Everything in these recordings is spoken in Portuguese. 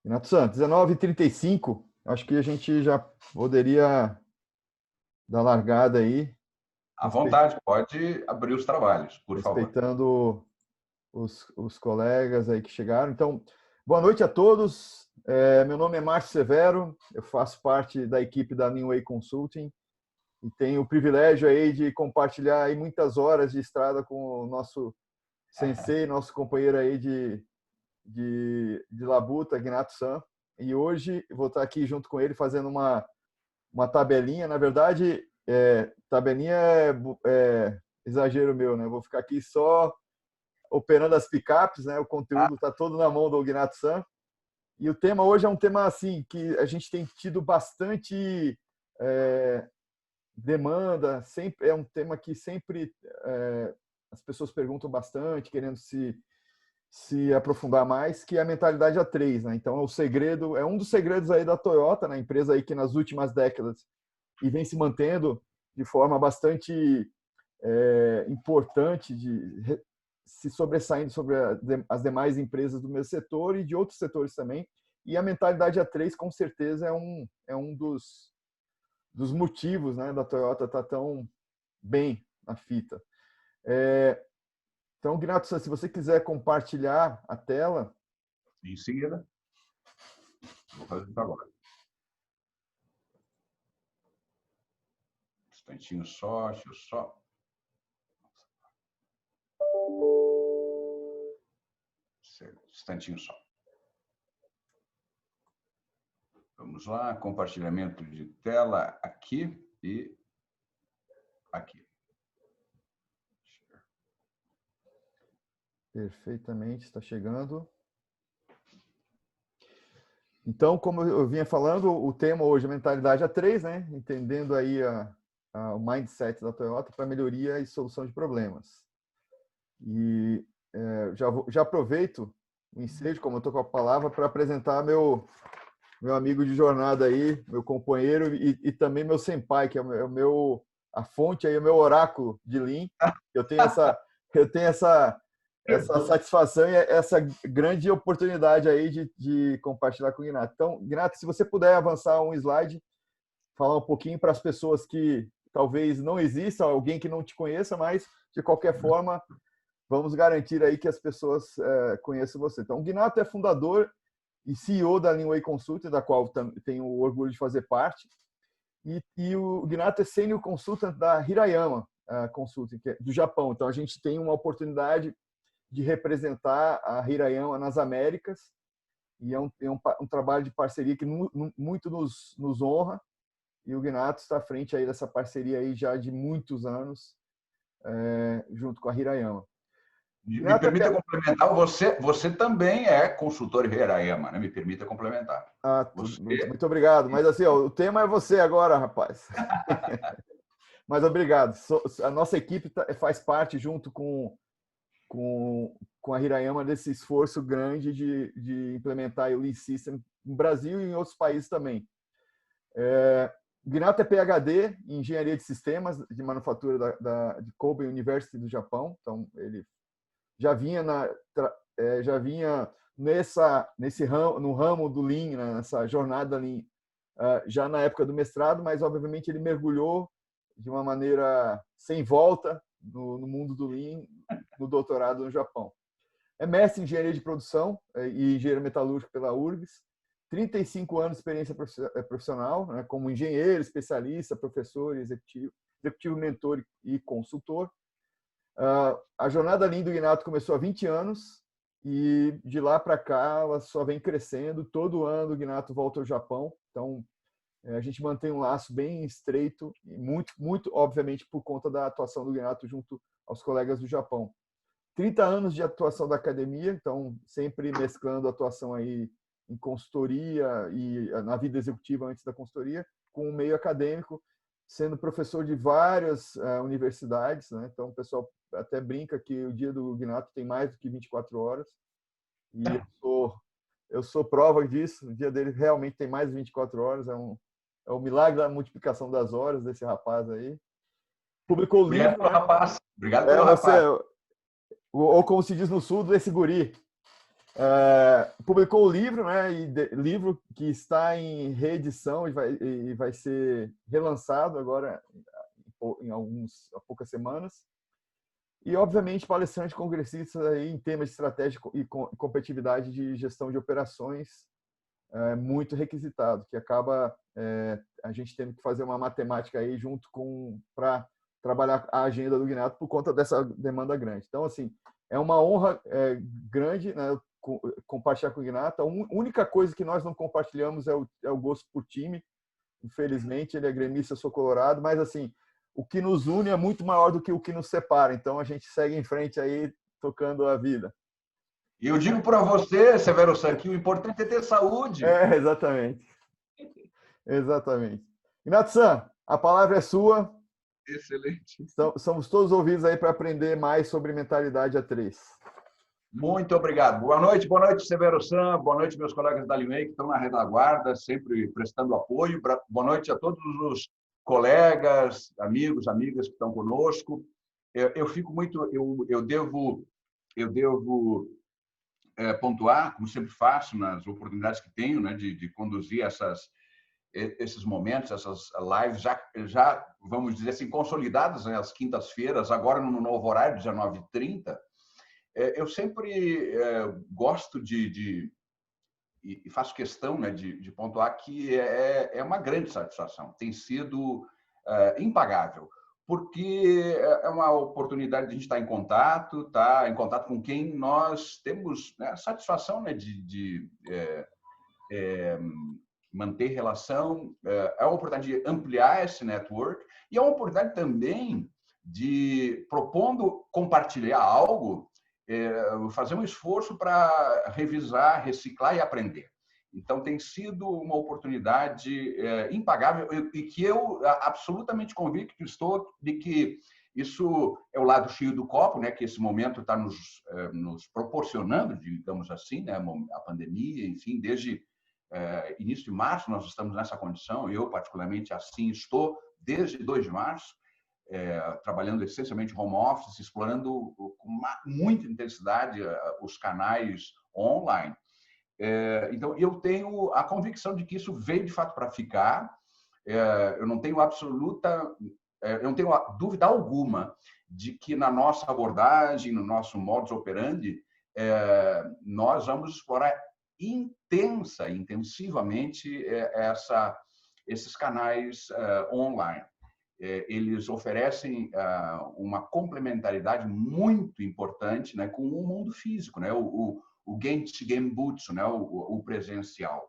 Renato Santos, 19h35, acho que a gente já poderia dar largada aí, À vontade, pode abrir os trabalhos, por favor. respeitando os colegas aí que chegaram. Então, boa noite a todos. Meu nome é Márcio Severo, eu faço parte da equipe da New Way Consulting e tenho o privilégio aí de compartilhar aí muitas horas de estrada com o nosso sensei, nosso companheiro aí de labuta, Gnato San. E hoje eu vou estar aqui junto com ele fazendo uma tabelinha. Na verdade, tabelinha é exagero meu, né? Eu vou ficar aqui só operando as picapes, né? O conteúdo está todo na mão do Gnato San. E o tema hoje é um tema assim que a gente tem tido bastante demanda, sempre é um tema que sempre as pessoas perguntam bastante, querendo se aprofundar mais, que é a mentalidade A3, né? Então, é um dos segredos aí da Toyota, né? Empresa aí que nas últimas décadas e vem se mantendo de forma bastante importante, se sobressaindo sobre as demais empresas do mesmo setor e de outros setores também. E a mentalidade A3, com certeza, é um dos motivos, né, da Toyota estar tão bem na fita. Então, Gnato, se você quiser compartilhar a tela. Em seguida, vou fazer isso agora. Um instantinho só, deixa eu só. Um instantinho só. Vamos lá, compartilhamento de tela aqui e aqui. Perfeitamente, está chegando. Então, como eu vinha falando, o tema hoje é mentalidade A3, né? Entendendo aí o mindset da Toyota para melhoria e solução de problemas. E já aproveito o ensejo, como eu estou com a palavra, para apresentar meu amigo de jornada aí, meu companheiro e também meu senpai, que é a fonte aí, o meu oráculo de Lean. Eu tenho essa satisfação e essa grande oportunidade aí de compartilhar com o Gnato. Então, Gnato, se você puder avançar um slide, falar um pouquinho para as pessoas que talvez não exista, alguém que não te conheça, mas de qualquer forma, vamos garantir aí que as pessoas conheçam você. Então, o Gnato é fundador e CEO da Lean Way Consulting, da qual tenho o orgulho de fazer parte. E o Gnato é Senior Consultant da Hirayama Consulting, que é do Japão. Então, a gente tem uma oportunidade de representar a Hirayama nas Américas. E é um trabalho de parceria que muito nos honra. E o Gnato está à frente aí dessa parceria aí já de muitos anos, junto com a Hirayama. Me permita complementar, você também é consultor Hirayama, né? Me permita complementar. Muito obrigado. Mas assim, ó, o tema é você agora, rapaz. Mas obrigado. A nossa equipe faz parte, junto com a Hirayama, desse esforço grande de implementar o Lean System no Brasil e em outros países também. O Gnato é PhD em Engenharia de Sistemas de Manufatura de Kobe University do Japão. Então, ele já vinha no ramo do Lean, nessa jornada Lean, já na época do mestrado, mas obviamente ele mergulhou de uma maneira sem volta no mundo do Lean, no doutorado no Japão. É mestre em engenharia de produção e engenheiro metalúrgico pela URGS, 35 anos de experiência profissional, né, como engenheiro, especialista, professor, executivo mentor e consultor. A jornada Lean do Gnato começou há 20 anos e de lá para cá ela só vem crescendo. Todo ano o Gnato volta ao Japão, então a gente mantém um laço bem estreito e muito, obviamente, por conta da atuação do Gnato junto aos colegas do Japão. 30 anos de atuação da academia, então sempre mesclando atuação aí em consultoria e na vida executiva antes da consultoria, com o meio acadêmico, sendo professor de várias universidades, né? Então o pessoal até brinca que o dia do Gnato tem mais do que 24 horas, e eu sou prova disso. O dia dele realmente tem mais de 24 horas, é um milagre da multiplicação das horas desse rapaz aí. Publicou o livro, Obrigado pelo né? rapaz. Obrigado pelo Você, rapaz. ou como se diz no sul, desse guri. Publicou o livro, né? Livro que está em reedição e vai ser relançado agora há poucas semanas. E, obviamente, palestrante congressista aí em temas de estratégia e competitividade de gestão de operações, muito requisitado, que acaba a gente tendo que fazer uma matemática aí junto para trabalhar a agenda do Gninato por conta dessa demanda grande. Então, assim, é uma honra grande, né, compartilhar com o Gninato. A única coisa que nós não compartilhamos é o gosto por time. Infelizmente, ele é gremista, eu sou colorado, mas, assim, o que nos une é muito maior do que o que nos separa. Então, a gente segue em frente aí, tocando a vida. E eu digo para você, Severo San, que o importante é ter saúde. Exatamente. Exatamente. Gninato-san, a palavra é sua. Excelente. Somos todos ouvidos aí para aprender mais sobre mentalidade A3. Muito obrigado. Boa noite, Severo San. Boa noite, meus colegas da Limei que estão na retaguarda, sempre prestando apoio. Boa noite a todos os colegas, amigos, amigas que estão conosco. Eu fico muito, eu devo pontuar, como sempre faço nas oportunidades que tenho, né, de conduzir esses momentos, essas lives já vamos dizer assim consolidadas, né, às quintas-feiras, agora no novo horário 19h30. Eu sempre gosto e faço questão, né, de pontuar que é uma grande satisfação, tem sido impagável, porque é uma oportunidade de a gente estar em contato com quem nós temos, né, a satisfação, né, de manter relação, é uma oportunidade de ampliar esse network e é uma oportunidade também de, propondo compartilhar algo, fazer um esforço para revisar, reciclar e aprender. Então, tem sido uma oportunidade impagável e que eu absolutamente convicto estou de que isso é o lado cheio do copo, né? Que esse momento está nos proporcionando, digamos assim, né? A pandemia, enfim, desde início de março nós estamos nessa condição. Eu, particularmente, assim estou desde 2 de março, trabalhando essencialmente home office, explorando com muita intensidade os canais online. Então, eu tenho a convicção de que isso veio de fato para ficar. Eu não tenho eu não tenho dúvida alguma de que na nossa abordagem, no nosso modus operandi, nós vamos explorar intensivamente esses canais online. Eles oferecem uma complementaridade muito importante, né, com o mundo físico, né, o Genchi Genbutsu, né, o presencial.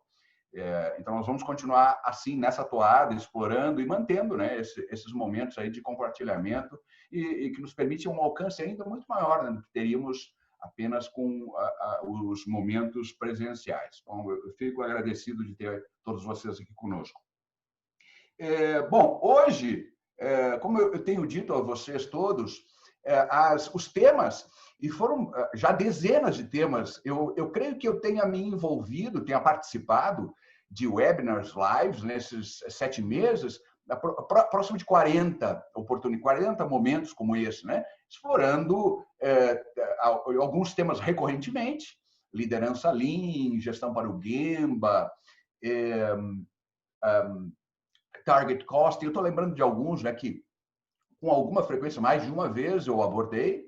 Então, nós vamos continuar assim, nessa toada, explorando e mantendo, né, esses momentos aí de compartilhamento e que nos permitem um alcance ainda muito maior, né, do que teríamos apenas com os momentos presenciais. Então, eu fico agradecido de ter todos vocês aqui conosco. Bom, hoje, como eu tenho dito a vocês todos, os temas, e foram já dezenas de temas, eu creio que eu tenha me envolvido, tenha participado de webinars, lives, nesses 7 meses, próximo de 40 momentos como esse, né? Explorando alguns temas recorrentemente, liderança Lean, gestão para o Gemba, target cost. Eu estou lembrando de alguns, né, que com alguma frequência, mais de uma vez eu abordei,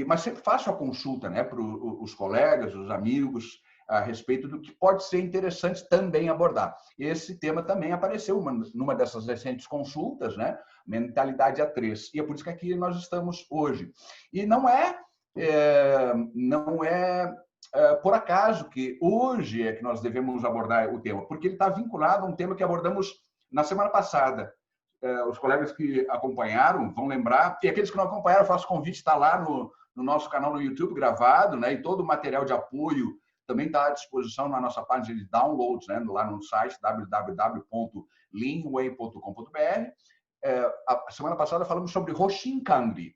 mas sempre faço a consulta, né, para os colegas, os amigos, a respeito do que pode ser interessante também abordar. Esse tema também apareceu numa dessas recentes consultas, né, mentalidade A3, e é por isso que aqui nós estamos hoje. E não é por acaso que hoje é que nós devemos abordar o tema, porque ele está vinculado a um tema que abordamos na semana passada. Os colegas que acompanharam vão lembrar, e aqueles que não acompanharam, eu faço convite, está lá no nosso canal no YouTube gravado, né? E todo o material de apoio também está à disposição na nossa página de downloads, né? Lá no site www.leanway.com.br. A semana passada falamos sobre Hoshin Kanri,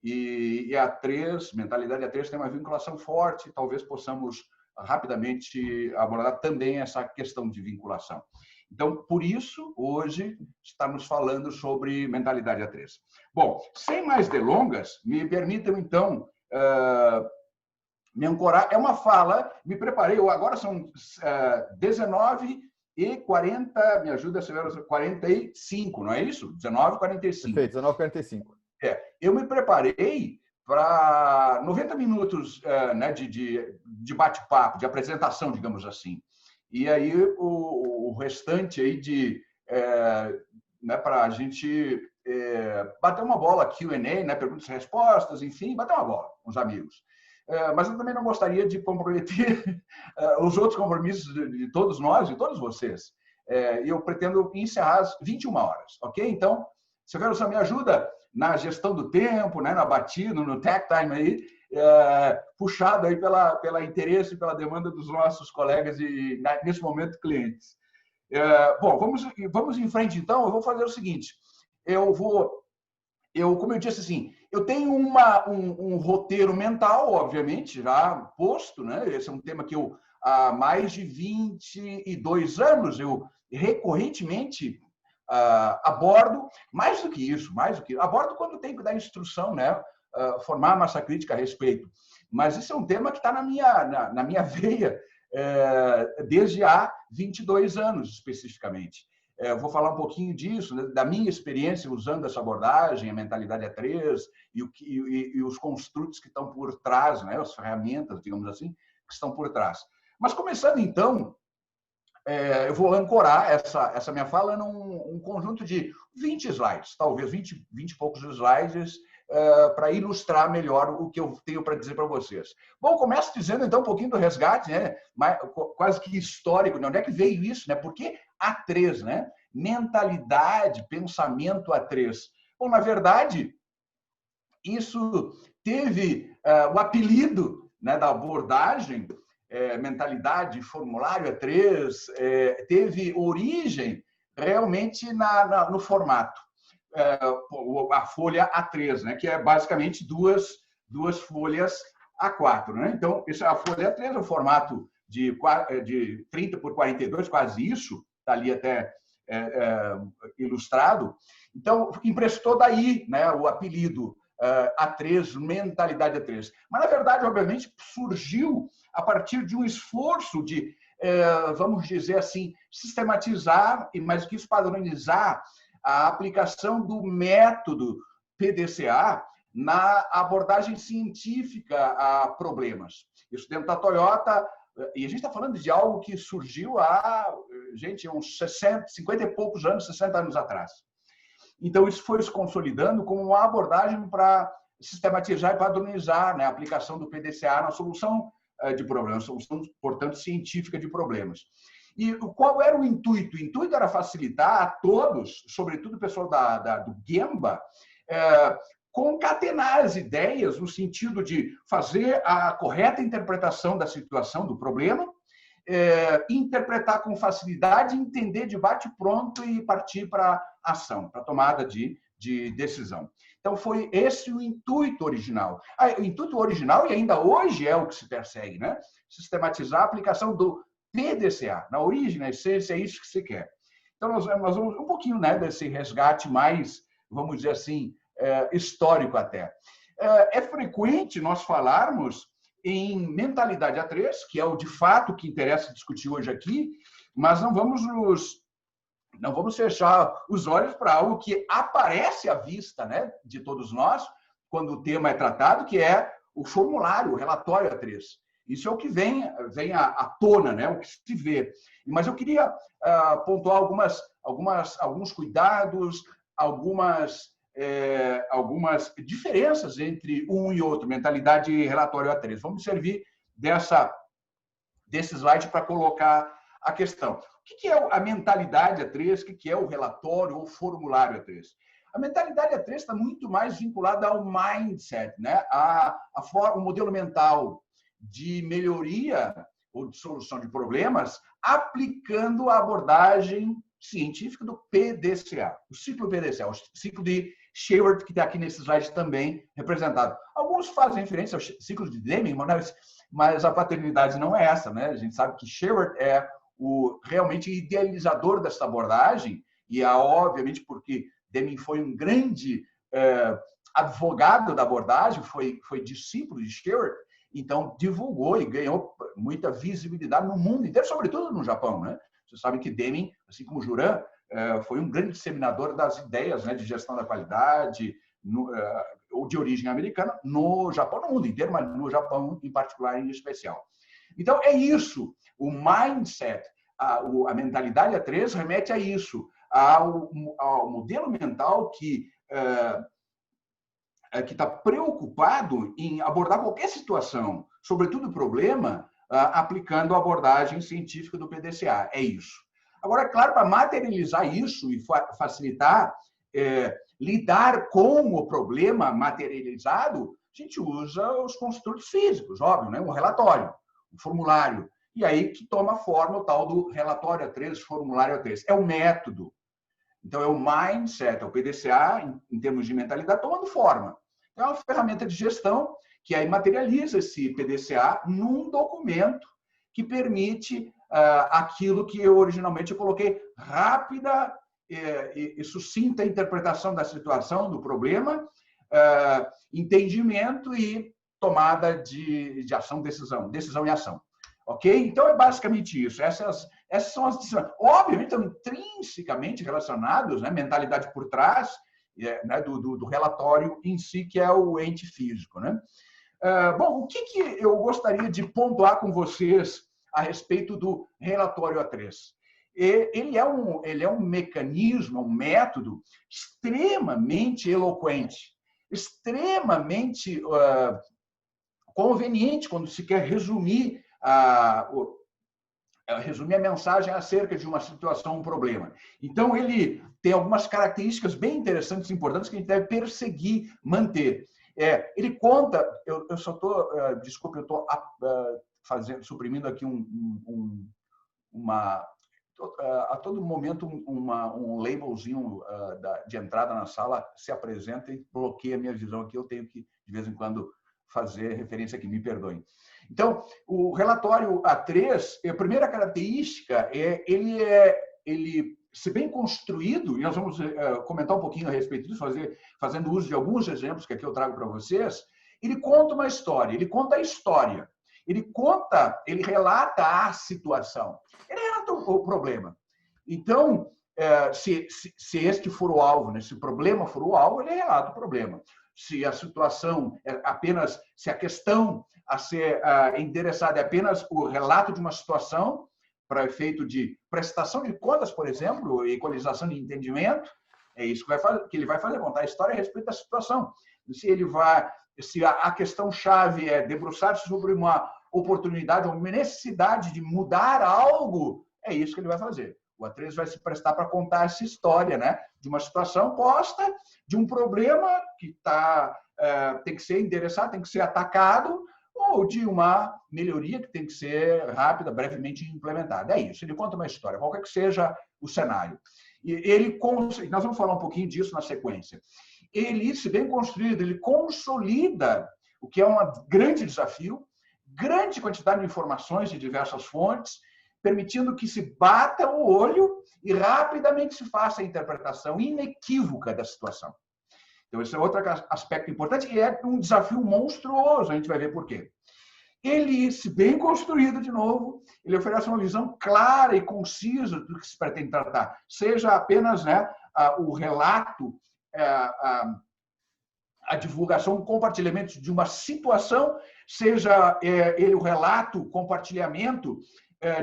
e a A3, mentalidade A3 tem uma vinculação forte, talvez possamos rapidamente abordar também essa questão de vinculação. Então, por isso, hoje, estamos falando sobre mentalidade A3. Bom, sem mais delongas, me permitam, então, Me ancorar é uma fala, me preparei, agora são 19h40, me ajuda a acelerar, 45, não é isso? 19h45. Perfeito, 19h45. Eu me preparei para 90 minutos né, de bate-papo, de apresentação, digamos assim. E aí o restante aí né, para a gente bater uma bola, Q&A, né, perguntas e respostas, enfim, bater uma bola com os amigos. Mas eu também não gostaria de comprometer os outros compromissos de todos nós, de todos vocês. E eu pretendo encerrar às 21 horas, ok? Então, Severo, você me ajuda na gestão do tempo, né, na batida, no tech time aí, puxado aí pela interesse e pela demanda dos nossos colegas e, nesse momento, clientes. Bom, vamos em frente, então. Eu vou fazer o seguinte. Como eu disse assim, eu tenho um roteiro mental, obviamente, já posto, né? Esse é um tema que há mais de 22 anos, eu recorrentemente abordo, mais do que isso, abordo quando tenho que dar instrução, né? Formar massa crítica a respeito. Mas isso é um tema que está na minha veia desde há 22 anos, especificamente. Eu vou falar um pouquinho disso, né, da minha experiência usando essa abordagem, a mentalidade A3 e os construtos que estão por trás, né, as ferramentas, digamos assim, que estão por trás. Mas começando então, eu vou ancorar essa minha fala num conjunto de 20 slides, talvez 20 e poucos slides, para ilustrar melhor o que eu tenho para dizer para vocês. Bom, começo dizendo então um pouquinho do resgate, né? Quase que histórico, de onde é que veio isso, né? Por que A3, né? Mentalidade, pensamento A3. Bom, na verdade, isso teve o apelido, né, da abordagem, mentalidade, formulário A3, teve origem realmente no formato. A folha A3, né, que é basicamente duas folhas A4. Né? Então, a folha A3 é o formato de 30 por 42, quase isso, está ali até ilustrado. Então, emprestou daí, né, o apelido A3, mentalidade A3. Mas, na verdade, obviamente, surgiu a partir de um esforço de, vamos dizer assim, sistematizar e, mais do que isso, padronizar a aplicação do método PDCA na abordagem científica a problemas. Isso dentro da Toyota, e a gente está falando de algo que surgiu há, gente, uns 50 e poucos anos, 60 anos atrás. Então, isso foi se consolidando como uma abordagem para sistematizar e padronizar, né, a aplicação do PDCA na solução de problemas, solução, portanto, científica de problemas. E qual era o intuito? O intuito era facilitar a todos, sobretudo o pessoal do Gemba, concatenar as ideias no sentido de fazer a correta interpretação da situação, do problema, interpretar com facilidade, entender de bate-pronto e partir para a ação, para a tomada de decisão. Então, foi esse o intuito original. O intuito original, e ainda hoje é o que se persegue, né? Sistematizar a aplicação do PDCA. Na origem, na essência, é isso que se quer. Então, nós vamos um pouquinho, né, desse resgate mais, vamos dizer assim, histórico até. É frequente nós falarmos em mentalidade A3, que é o de fato que interessa discutir hoje aqui, mas não vamos fechar os olhos para algo que aparece à vista, né, de todos nós, quando o tema é tratado, que é o formulário, o relatório A3. Isso é o que vem à tona, né, o que se vê. Mas eu queria pontuar alguns cuidados, algumas diferenças entre um e outro, mentalidade e relatório A3. Vamos servir desse slide para colocar a questão. O que é a mentalidade A3? O que é o relatório ou formulário A3? A mentalidade A3 está muito mais vinculada ao mindset, né? O modelo mental de melhoria ou de solução de problemas, aplicando a abordagem científica do PDCA, o ciclo PDCA, o ciclo de Shewhart, que está aqui nesse slide também representado. Alguns fazem referência ao ciclo de Deming, mas a paternidade não é essa, né? A gente sabe que Shewhart é o realmente idealizador dessa abordagem, e obviamente porque Deming foi um grande advogado da abordagem, foi discípulo de Shewhart, então divulgou e ganhou muita visibilidade no mundo inteiro, sobretudo no Japão, né? Você sabe que Deming, assim como Juran, foi um grande disseminador das ideias, né, de gestão da qualidade, ou de origem americana, no Japão, no mundo inteiro, mas no Japão em particular, em especial. Então, é isso. O mindset, a mentalidade A3 remete a isso, ao modelo mental que está preocupado em abordar qualquer situação, sobretudo problema, aplicando a abordagem científica do PDCA. É isso. Agora, é claro, para materializar isso e facilitar lidar com o problema materializado, a gente usa os construtos físicos, óbvio, né? Um relatório, um formulário. E aí que toma forma o tal do relatório A3, formulário A3. É o método. Então, é o mindset, é o PDCA, em termos de mentalidade, tomando forma. É uma ferramenta de gestão que aí materializa esse PDCA num documento que permite aquilo que eu originalmente coloquei, rápida e sucinta interpretação da situação, do problema, entendimento e tomada de ação, decisão e ação. Ok? Então, é basicamente isso. Essas são as decisões. Obviamente, estão intrinsecamente relacionados, né? Mentalidade por trás, né? do relatório em si, que é o ente físico. Né? Bom, o que eu gostaria de pontuar com vocês a respeito do relatório A3? Ele é um mecanismo, um método extremamente eloquente, extremamente conveniente quando se quer resumir a mensagem acerca de uma situação, um problema. Então, ele tem algumas características bem interessantes e importantes que a gente deve perseguir, manter. Ele conta, eu só estou, desculpe, eu estou suprimindo aqui a todo momento um labelzinho de entrada na sala se apresenta e bloqueia a minha visão aqui, eu tenho que, de vez em quando, fazer referência aqui, me perdoem. Então, o relatório A3, a primeira característica ele se bem construído, e nós vamos comentar um pouquinho a respeito disso, fazendo uso de alguns exemplos que aqui eu trago para vocês, ele conta uma história, ele conta a história, ele relata a situação, ele relata o problema. Então, se este for o alvo, né, se o problema for o alvo, ele relata o problema. Se a situação é apenas, se a questão a ser endereçada é apenas o relato de uma situação, para efeito de prestação de contas, por exemplo, equalização de entendimento, é isso que ele vai fazer, contar a história a respeito da situação. Se a questão-chave é debruçar-se sobre uma oportunidade, uma necessidade de mudar algo, é isso que ele vai fazer. O A3 vai se prestar para contar essa história, né? De uma situação posta, de um problema que tem que ser endereçado, tem que ser atacado, ou de uma melhoria que tem que ser rápida, brevemente implementada. É isso, ele conta uma história, qualquer que seja o cenário. E nós vamos falar um pouquinho disso na sequência. Ele, se bem construído, ele consolida o que é um grande desafio, grande quantidade de informações de diversas fontes, permitindo que se bata o olho e rapidamente se faça a interpretação inequívoca da situação. Então, esse é outro aspecto importante e é um desafio monstruoso, a gente vai ver por quê. Ele, se bem construído de novo, ele oferece uma visão clara e concisa do que se pretende tratar, seja apenas, né, o relato, a divulgação, o compartilhamento de uma situação, seja ele o relato, o compartilhamento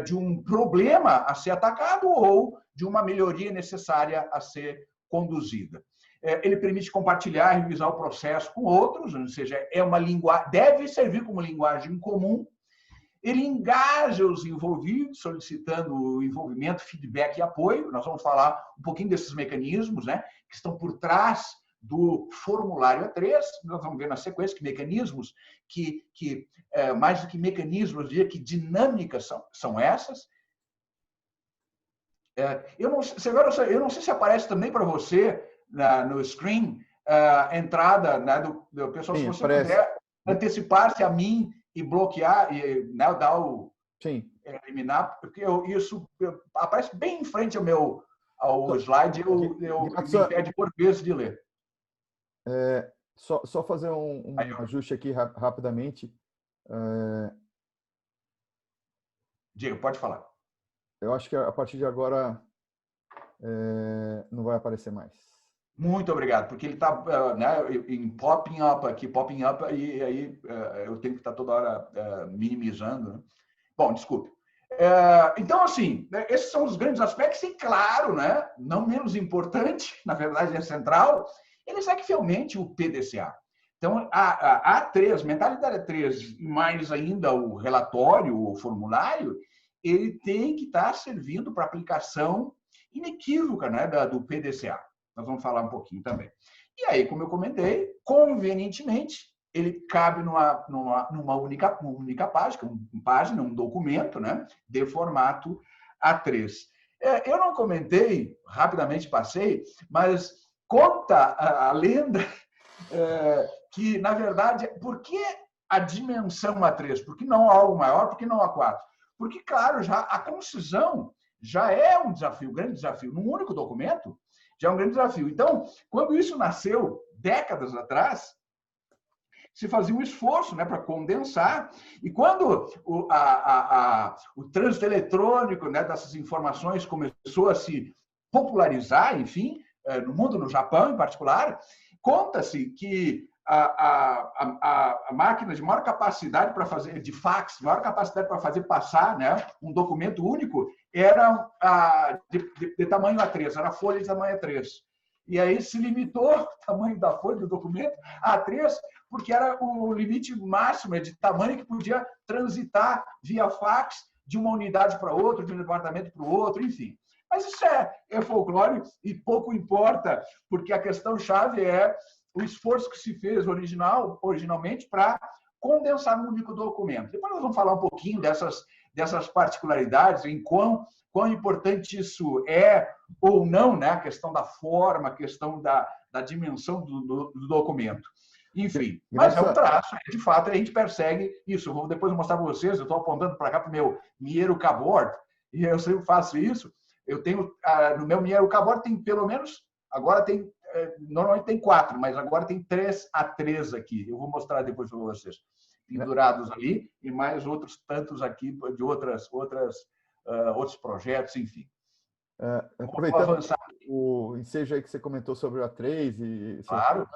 de um problema a ser atacado ou de uma melhoria necessária a ser conduzida. Ele permite compartilhar e revisar o processo com outros, ou seja, deve servir como linguagem comum. Ele engaja os envolvidos, solicitando o envolvimento, feedback e apoio. Nós vamos falar um pouquinho desses mecanismos, né, que estão por trás do formulário A3. Nós vamos ver na sequência que mecanismos, mais do que mecanismos, eu diria que dinâmicas são essas. Eu não sei se aparece também para você no screen a entrada, né, do pessoal. Sim, se você puder antecipar-se a mim e bloquear, e, né, dar o eliminar, porque isso aparece bem em frente ao slide, eu me impede por vezes de ler. Só fazer um ajuste aqui rapidamente. Diego, pode falar. Eu acho que a partir de agora não vai aparecer mais. Muito obrigado, porque ele está em popping up aqui, e aí eu tenho que estar toda hora minimizando. Né? Bom, desculpe. Então, assim, esses são os grandes aspectos, e claro, né, não menos importante, na verdade é central, ele segue fielmente o PDCA. Então, a A3, mentalidade A3, mais ainda o relatório, o formulário, ele tem que estar servindo para aplicação inequívoca, né, do PDCA. Nós vamos falar um pouquinho também. E aí, como eu comentei, convenientemente, ele cabe numa única página, um documento, né, de formato A3. Eu não comentei, rapidamente passei, mas conta a lenda que, na verdade, por que a dimensão A3? Por que não algo maior? Por que não A4? Porque, claro, já a concisão já é um desafio, um grande desafio. Num único documento, já é um grande desafio. Então, quando isso nasceu, décadas atrás, se fazia um esforço, né, para condensar. E quando o trânsito eletrônico, né, dessas informações começou a se popularizar, enfim, no mundo, no Japão em particular, conta-se que a máquina de maior capacidade para fazer, de fax, maior capacidade para fazer passar, né, um documento único, era de tamanho A3, era a folha de tamanho A3. E aí se limitou o tamanho da folha do documento a A3, porque era o limite máximo de tamanho que podia transitar via fax de uma unidade para outra, de um departamento para o outro, enfim. Mas isso é folclore e pouco importa, porque a questão-chave é o esforço que se fez originalmente para condensar num único documento. Depois nós vamos falar um pouquinho dessas particularidades, em quão importante isso é ou não, né? A questão da forma, a questão da dimensão do documento. Enfim, mas é um traço, de fato, a gente persegue isso. Eu vou depois mostrar para vocês, eu estou apontando para cá para o meu Mieru Keyboard, e eu sempre faço isso. Eu tenho, no meu Mieru Keyboard tem pelo menos, agora tem, normalmente tem 4, mas agora tem 3 A3 aqui. Eu vou mostrar depois para vocês. Pendurados ali, e mais outros tantos aqui de outros projetos, enfim. Aproveitando o ensejo aí que você comentou sobre o A3 e claro.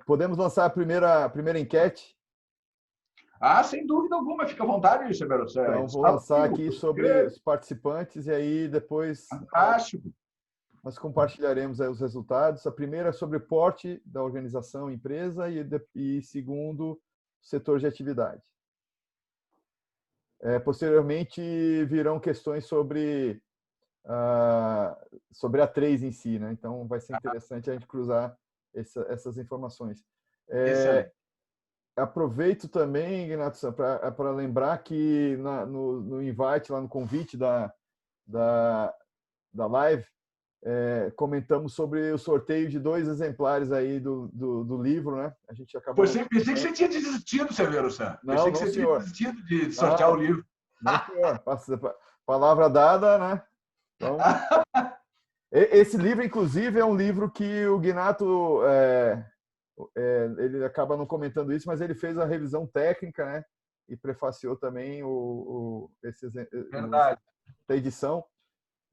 Podemos lançar a primeira enquete? Sem dúvida alguma, fica à vontade, Severo. Então, vou lançar aqui sobre os participantes e aí depois fantástico. Nós compartilharemos aí os resultados. A primeira é sobre porte da organização, empresa, e segundo, setor de atividade. Posteriormente, virão questões sobre a A3 em si, né? Então, vai ser interessante a gente cruzar essas informações. Aproveito também, Ignacio, para lembrar que no invite, lá no convite da live, comentamos sobre o sorteio de 2 exemplares aí do livro, né? A gente acabou... Pensei que você tinha desistido, Severo San. Não, pensei que você senhor. tinha desistido de sortear o livro. Não, senhor. Palavra dada, né? Então, esse livro, inclusive, é um livro que o Gnato, ele acaba não comentando isso, mas ele fez a revisão técnica, né? E prefaciou também essa edição.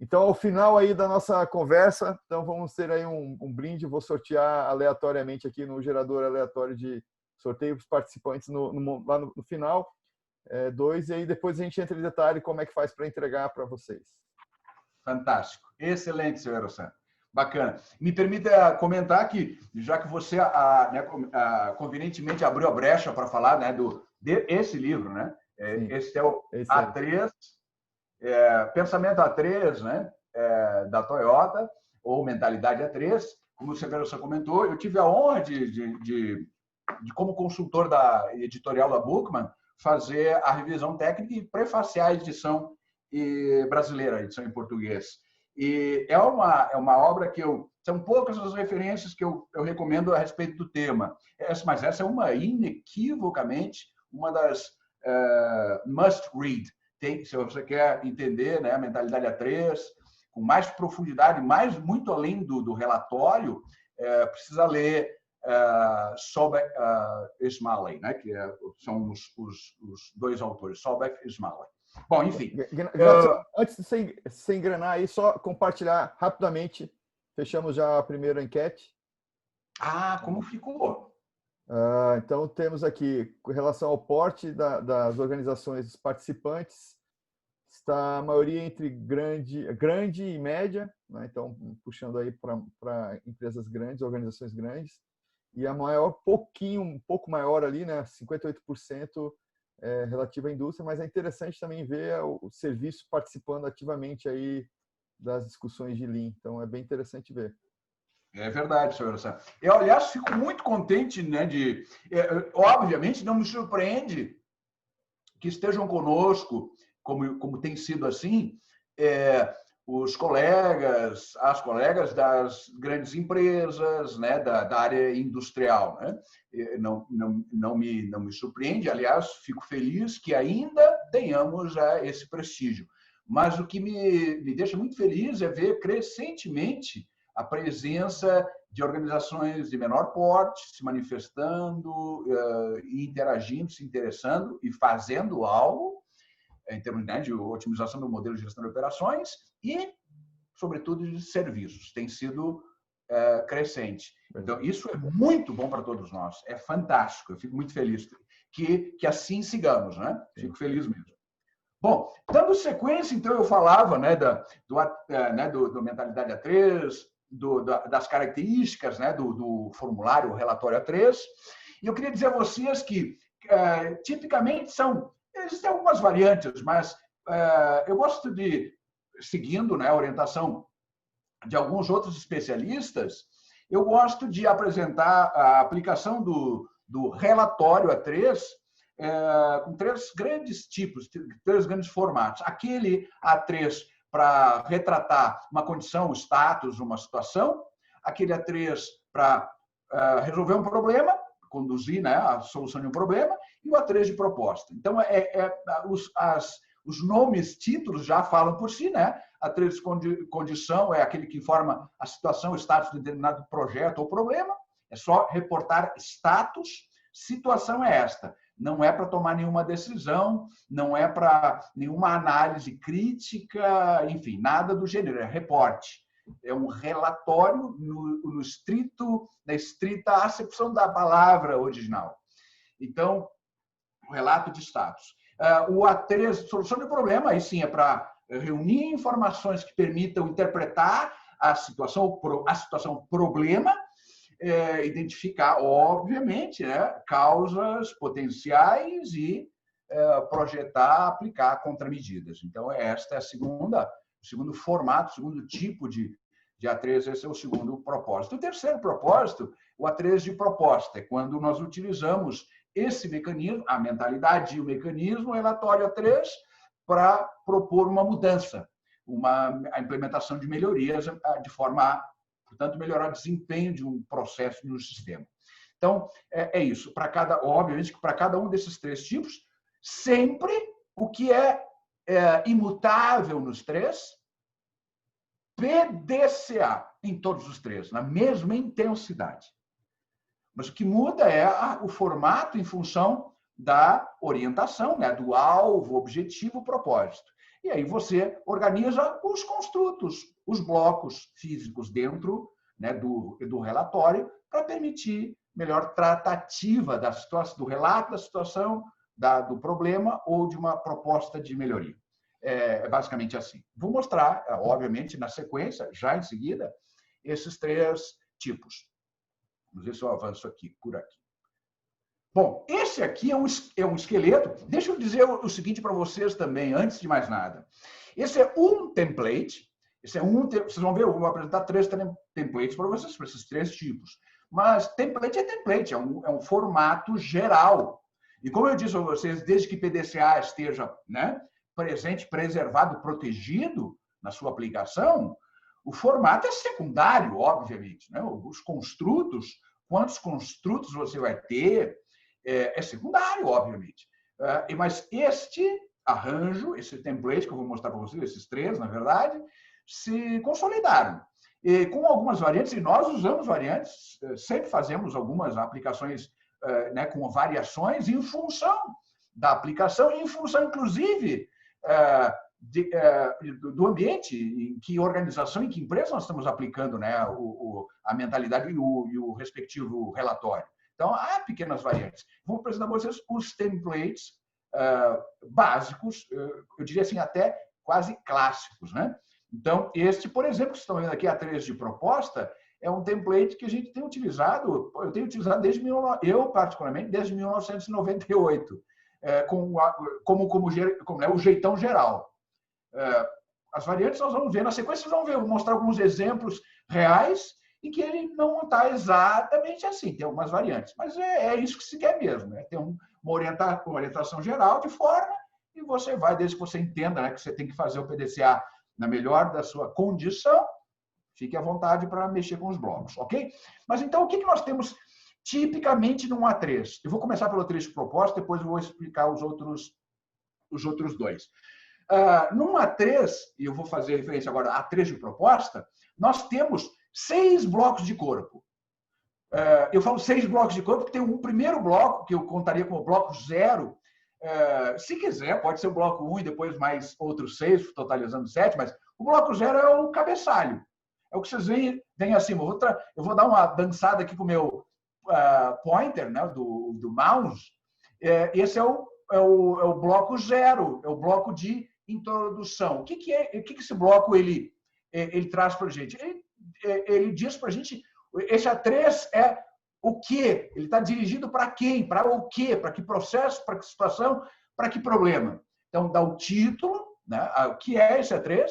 Então, ao final aí da nossa conversa, então vamos ter aí um brinde. Vou sortear aleatoriamente aqui no gerador aleatório de sorteio para os participantes lá no final. 2, e aí depois a gente entra em detalhe como é que faz para entregar para vocês. Fantástico. Excelente, Severo San. Bacana. Me permita comentar que, já que você convenientemente abriu a brecha para falar, né, desse livro, né? Esse é o A3, Pensamento A3, né? Da Toyota, ou Mentalidade A3. Como o Severo San comentou, eu tive a honra de como consultor da editorial da Bookman, fazer a revisão técnica e prefaciar a edição brasileira, a edição em português. E é uma obra que são poucas as referências que eu recomendo a respeito do tema, mas essa é inequivocamente uma das must read. Se você quer entender, né, a mentalidade A3 com mais profundidade, muito além do relatório, precisa ler Sobek Ismaili, né? Que são os dois autores, Sobek e Ismaili. Bom, enfim. Antes de você engrenar aí, só compartilhar rapidamente. Fechamos já a primeira enquete. Como ficou? Então, temos aqui, com relação ao porte das organizações participantes, está a maioria entre grande e média, né? Então, puxando aí para empresas grandes, organizações grandes, e a maior, um pouco maior ali, né? 58% relativo à indústria, mas é interessante também ver o serviço participando ativamente aí das discussões de Lean. Então, é bem interessante ver. É verdade, senhor Sam. Eu, aliás, fico muito contente, né, obviamente, não me surpreende que estejam conosco, como tem sido assim, os colegas, as colegas das grandes empresas, né, da área industrial, né? Não me surpreende, aliás, fico feliz que ainda tenhamos esse prestígio. Mas o que me deixa muito feliz é ver crescentemente a presença de organizações de menor porte se manifestando, interagindo, se interessando e fazendo algo em termos, né, de otimização do modelo de gestão de operações e, sobretudo, de serviços. Tem sido crescente. Então, isso é muito bom para todos nós. É fantástico. Eu fico muito feliz que assim sigamos, né? Fico feliz mesmo. Bom, dando sequência, então, eu falava, né, do Mentalidade A3, das características, né, do formulário, o relatório A3. E eu queria dizer a vocês que, tipicamente, existem algumas variantes, mas eu gosto de, seguindo, né, a orientação de alguns outros especialistas, eu gosto de apresentar a aplicação do relatório A3 com três grandes tipos, três grandes formatos. Aquele A3 para retratar uma condição, um status, uma situação. Aquele A3 para resolver um problema, conduzir, né, a solução de um problema. E o A3 de proposta. Então, os nomes, títulos já falam por si, né? A3 de condição é aquele que informa a situação, o status de determinado projeto ou problema. É só reportar status. Situação é esta. Não é para tomar nenhuma decisão, não é para nenhuma análise crítica, enfim, nada do gênero, é reporte. É um relatório na estrita acepção da palavra original. Então, o relato de status. O A3, solução de problema, aí sim é para reunir informações que permitam interpretar a situação problema, identificar, obviamente, né, causas potenciais e projetar, aplicar contramedidas. Então, esta é o segundo formato, o segundo tipo de A3, esse é o segundo propósito. O terceiro propósito, o A3 de proposta, é quando nós utilizamos esse mecanismo, a mentalidade e o mecanismo, o relatório A3, para propor uma mudança, a implementação de melhorias de forma a, portanto, melhorar o desempenho de um processo no sistema. Então, é isso. Obviamente que para cada um desses três tipos, sempre o que é imutável nos três, PDCA em todos os três, na mesma intensidade. Mas o que muda é o formato em função da orientação, né? Do alvo, objetivo, propósito. E aí você organiza os construtos, os blocos físicos dentro, né, do relatório para permitir melhor tratativa da situação, do relato da situação, do problema ou de uma proposta de melhoria. É basicamente assim. Vou mostrar, obviamente, na sequência, já em seguida, esses três tipos. Vamos ver se eu avanço aqui, por aqui. Bom, esse aqui é um esqueleto. Deixa eu dizer o seguinte para vocês também, antes de mais nada. Esse é um template. Vocês vão ver, eu vou apresentar três templates para vocês, para esses três tipos. Mas template é template, é um formato geral. E como eu disse a vocês, desde que PDCA esteja, né, presente, preservado, protegido na sua aplicação, o formato é secundário, obviamente, né? Os construtos, quantos construtos você vai ter, é secundário, obviamente. Mas este arranjo, esse template que eu vou mostrar para vocês, esses três, na verdade, se consolidaram. e com algumas variantes, e nós usamos variantes, sempre fazemos algumas aplicações, né, com variações em função da aplicação, em função, inclusive, do ambiente, em que organização, em que empresa nós estamos aplicando, né, a mentalidade e o respectivo relatório. Então, há pequenas variantes. Vou apresentar para vocês os templates básicos, eu diria assim, até quase clássicos, né? Então, este, por exemplo, que estão vendo aqui, A3 de proposta, é um template que a gente tem utilizado, eu tenho utilizado eu particularmente, desde 1998, como né, o jeitão geral. As variantes nós vamos ver na sequência, vocês vão ver, vou mostrar alguns exemplos reais em que ele não está exatamente assim, tem algumas variantes, mas é isso que se quer mesmo, né? Tem uma orientação geral de forma e você vai, desde que você entenda, né, que você tem que fazer o PDCA na melhor da sua condição, fique à vontade para mexer com os blocos, ok? Mas então, o que nós temos tipicamente num A3? Eu vou começar pelo A3 de proposta, depois eu vou explicar os outros dois. Num A3, e eu vou fazer referência agora a A3 de proposta, nós temos 6 blocos de corpo. Eu falo 6 blocos de corpo porque tem um primeiro bloco, que eu contaria como bloco 0. Se quiser, pode ser o bloco 1 e depois mais outros 6, totalizando 7, mas o bloco 0 é o cabeçalho. É o que vocês veem acima. Eu vou dar uma dançada aqui com o meu pointer, né, do mouse. Esse é o bloco 0, é o bloco de introdução. O que esse bloco ele traz para a gente? Ele diz para a gente, esse A3 é o quê? Ele está dirigido para quem? Para o quê? Para que processo? Para que situação? Para que problema? Então, dá o título, né? O que é esse A3?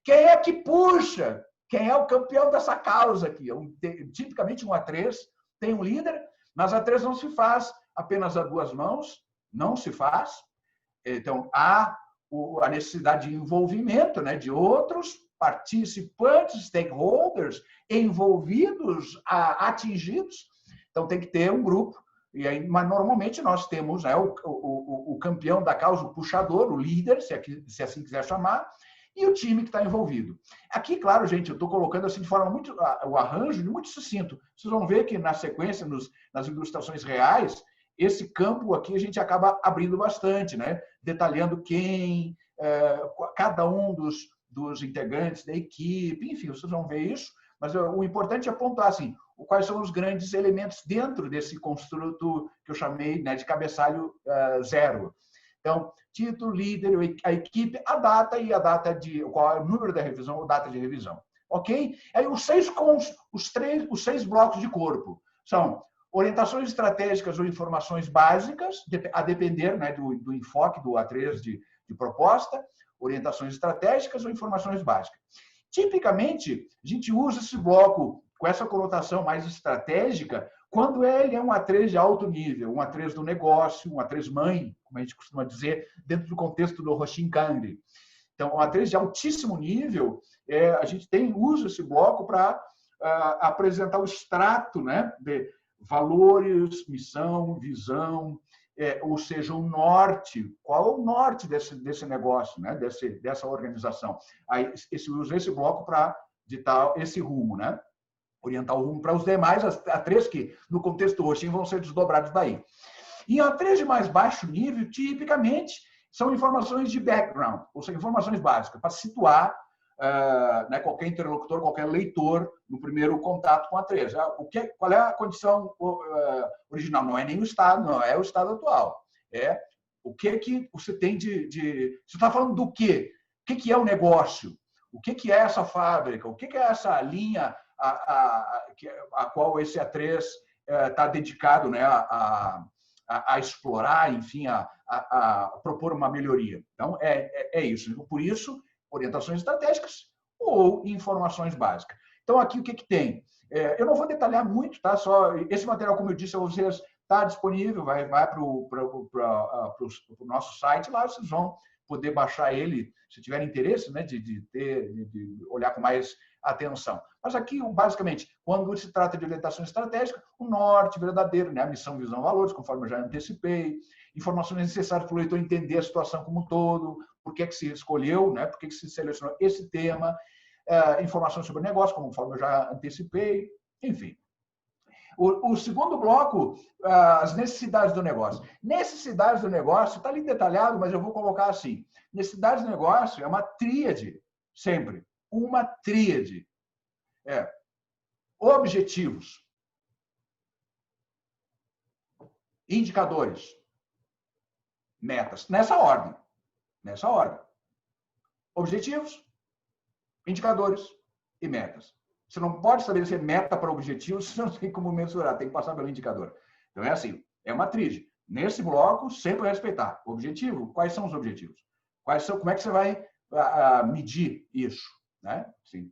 Quem é que puxa? Quem é o campeão dessa causa aqui? Tipicamente, um A3 tem um líder, mas A3 não se faz apenas a 2 mãos, não se faz. Então, há a necessidade de envolvimento, né, de outros participantes, stakeholders, envolvidos, atingidos. Então, tem que ter um grupo. E aí, mas normalmente nós temos, né, o campeão da causa, o puxador, o líder, se assim quiser chamar, e o time que está envolvido. Aqui, claro, gente, eu estou colocando assim de forma muito, o arranjo muito sucinto. Vocês vão ver que na sequência, nas ilustrações reais, esse campo aqui a gente acaba abrindo bastante, né? Detalhando quem, cada um dos integrantes da equipe, enfim, vocês vão ver isso, mas o importante é apontar assim, quais são os grandes elementos dentro desse construto que eu chamei, né, de cabeçalho 0. Então, título, líder, a equipe, a data e a data de qual é o número da revisão ou data de revisão. Ok? Aí os 6 blocos de corpo são orientações estratégicas ou informações básicas, a depender, né, do enfoque do A3 de proposta, orientações estratégicas ou informações básicas. Tipicamente, a gente usa esse bloco com essa conotação mais estratégica quando ele é um A3 de alto nível, um A3 do negócio, um A3 mãe, como a gente costuma dizer, dentro do contexto do Hoshin Kanri. Então, um A3 de altíssimo nível, a gente usa esse bloco para apresentar o extrato, né, de valores, missão, visão, ou seja, o norte. Qual é o norte desse negócio, né, dessa organização? Aí, usa esse bloco para ditar esse rumo, né? Orientar o rumo para os demais A3 que, no contexto Hoshin, vão ser desdobrados daí. E A3 de mais baixo nível, tipicamente, são informações de background, ou seja, informações básicas, para situar né, qualquer interlocutor, qualquer leitor no primeiro contato com a A3. Qual é a condição original? Não é nem o Estado, não é o Estado atual. É o que você tem de... Você está falando do quê? O que é o negócio? O que é essa fábrica? O que é essa linha a qual esse A3 está dedicado, né, a explorar, enfim, a propor uma melhoria. Então, é isso. Por isso, orientações estratégicas ou informações básicas. Então, aqui o que tem? Eu não vou detalhar muito, tá? Só esse material, como eu disse a vocês, está disponível, vai para o nosso site, lá vocês vão poder baixar ele, se tiverem interesse, né, de olhar com mais atenção. Mas aqui, basicamente, quando se trata de orientação estratégica, o norte verdadeiro, né, a missão, visão, valores, conforme eu já antecipei, informações necessárias para o leitor entender a situação como um todo, por que se escolheu, né, por que se selecionou esse tema, informações sobre o negócio, conforme eu já antecipei, enfim. O segundo bloco, as necessidades do negócio. Necessidades do negócio, está ali detalhado, mas eu vou colocar assim. Necessidades do negócio é uma tríade, sempre. Uma tríade. Objetivos, indicadores, metas. Nessa ordem. Nessa ordem. Objetivos, indicadores e metas. Você não pode estabelecer meta para objetivos, você não tem como mensurar, tem que passar pelo indicador. Então é assim, é uma tríade. Nesse bloco, sempre respeitar. Objetivo, quais são os objetivos? Como é que você vai medir isso? Né? Assim,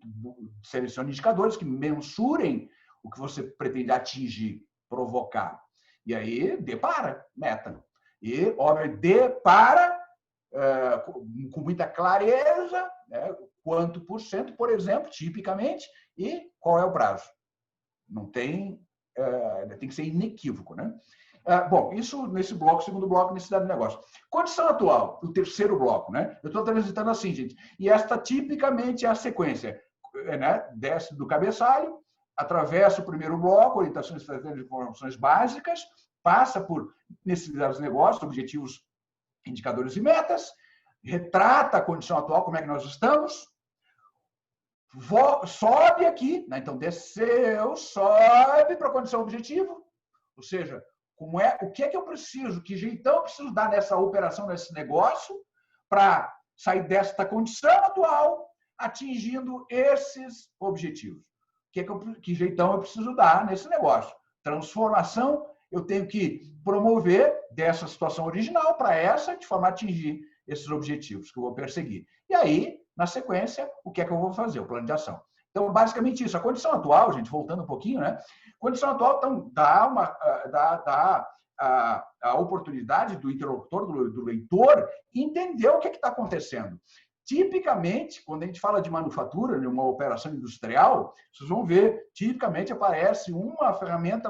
selecione indicadores que mensurem o que você pretende atingir, provocar. E aí, depara, meta. E, óbvio, depara com muita clareza, né? Quanto por cento, por exemplo, tipicamente, e qual é o prazo. Não tem, tem que ser inequívoco, né? Bom, isso nesse bloco, segundo bloco, necessidade do negócio. Condição atual, o terceiro bloco, né? Eu estou transitando assim, gente. E esta tipicamente é a sequência, né? Desce do cabeçalho, atravessa o primeiro bloco, orientações estratégicas de informações básicas, passa por necessidades do negócio, objetivos, indicadores e metas, retrata a condição atual, como é que nós estamos, sobe aqui, né? Então desceu, sobe para a condição objetivo, ou seja, o que é que eu preciso, que jeitão eu preciso dar nessa operação, nesse negócio, para sair desta condição atual, atingindo esses objetivos. Que jeitão eu preciso dar nesse negócio? Transformação, eu tenho que promover dessa situação original para essa, de forma a atingir esses objetivos que eu vou perseguir. E aí, na sequência, o que é que eu vou fazer? O plano de ação. Então, basicamente isso. A condição atual, gente, voltando um pouquinho, né? A condição atual então, dá a oportunidade do interlocutor, do leitor, entender o que está acontecendo. Tipicamente, quando a gente fala de manufatura, de uma operação industrial, vocês vão ver, tipicamente aparece uma ferramenta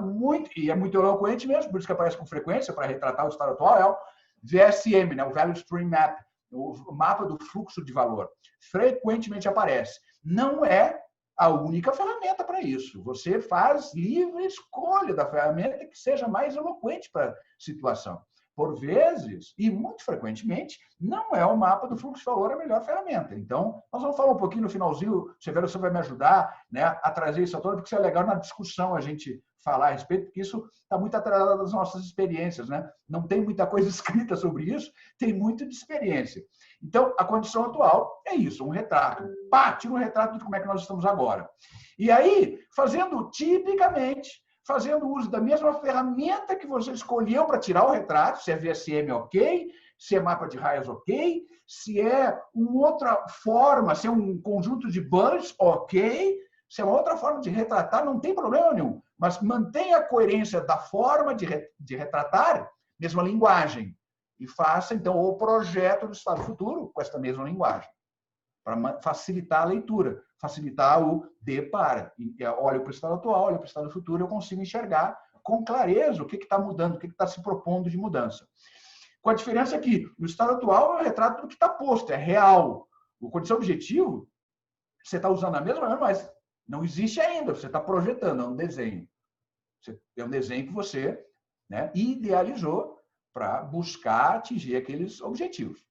e é muito eloquente mesmo, por isso que aparece com frequência, para retratar o estado atual, é o VSM, né? O Value Stream Map, o mapa do fluxo de valor. Frequentemente aparece. Não é a única ferramenta para isso. Você faz livre escolha da ferramenta que seja mais eloquente para a situação. Por vezes, e muito frequentemente, não é o mapa do fluxo de valor a melhor ferramenta. Então, nós vamos falar um pouquinho no finalzinho, Severo, você vai me ajudar, né, a trazer isso à tona, porque isso é legal na discussão a gente falar a respeito, porque isso está muito atrelado às nossas experiências, né? Não tem muita coisa escrita sobre isso, tem muito de experiência. Então, a condição atual é isso, um retrato. Tira um retrato de como é que nós estamos agora. E aí, fazendo uso da mesma ferramenta que você escolheu para tirar o retrato, se é VSM, ok, se é mapa de raias, ok, se é uma outra forma, se é um conjunto de bullets, ok, se é uma outra forma de retratar, não tem problema nenhum, mas mantenha a coerência da forma de retratar, mesma linguagem, e faça, então, o projeto do estado futuro com esta mesma linguagem, para facilitar a leitura, facilitar o depara. Olho para o estado atual, olho para o estado futuro, eu consigo enxergar com clareza o que está mudando, o que está se propondo de mudança. Com a diferença que no estado atual é o retrato do que está posto, é real. O condição objetivo, você está usando a mesma, mas não existe ainda, você está projetando, é um desenho. É um desenho que você, né, idealizou para buscar atingir aqueles objetivos.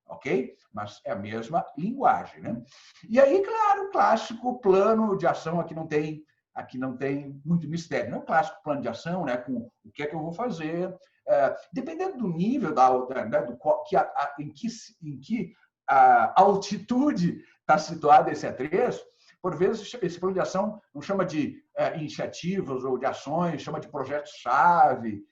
Ok? Mas é a mesma linguagem, né? E aí, claro, o clássico plano de ação, aqui não tem muito mistério, não é um clássico plano de ação, né? Com o que é que eu vou fazer, dependendo do nível em que a altitude está situada esse A3, por vezes esse plano de ação não chama de iniciativas ou de ações, chama de projetos-chave,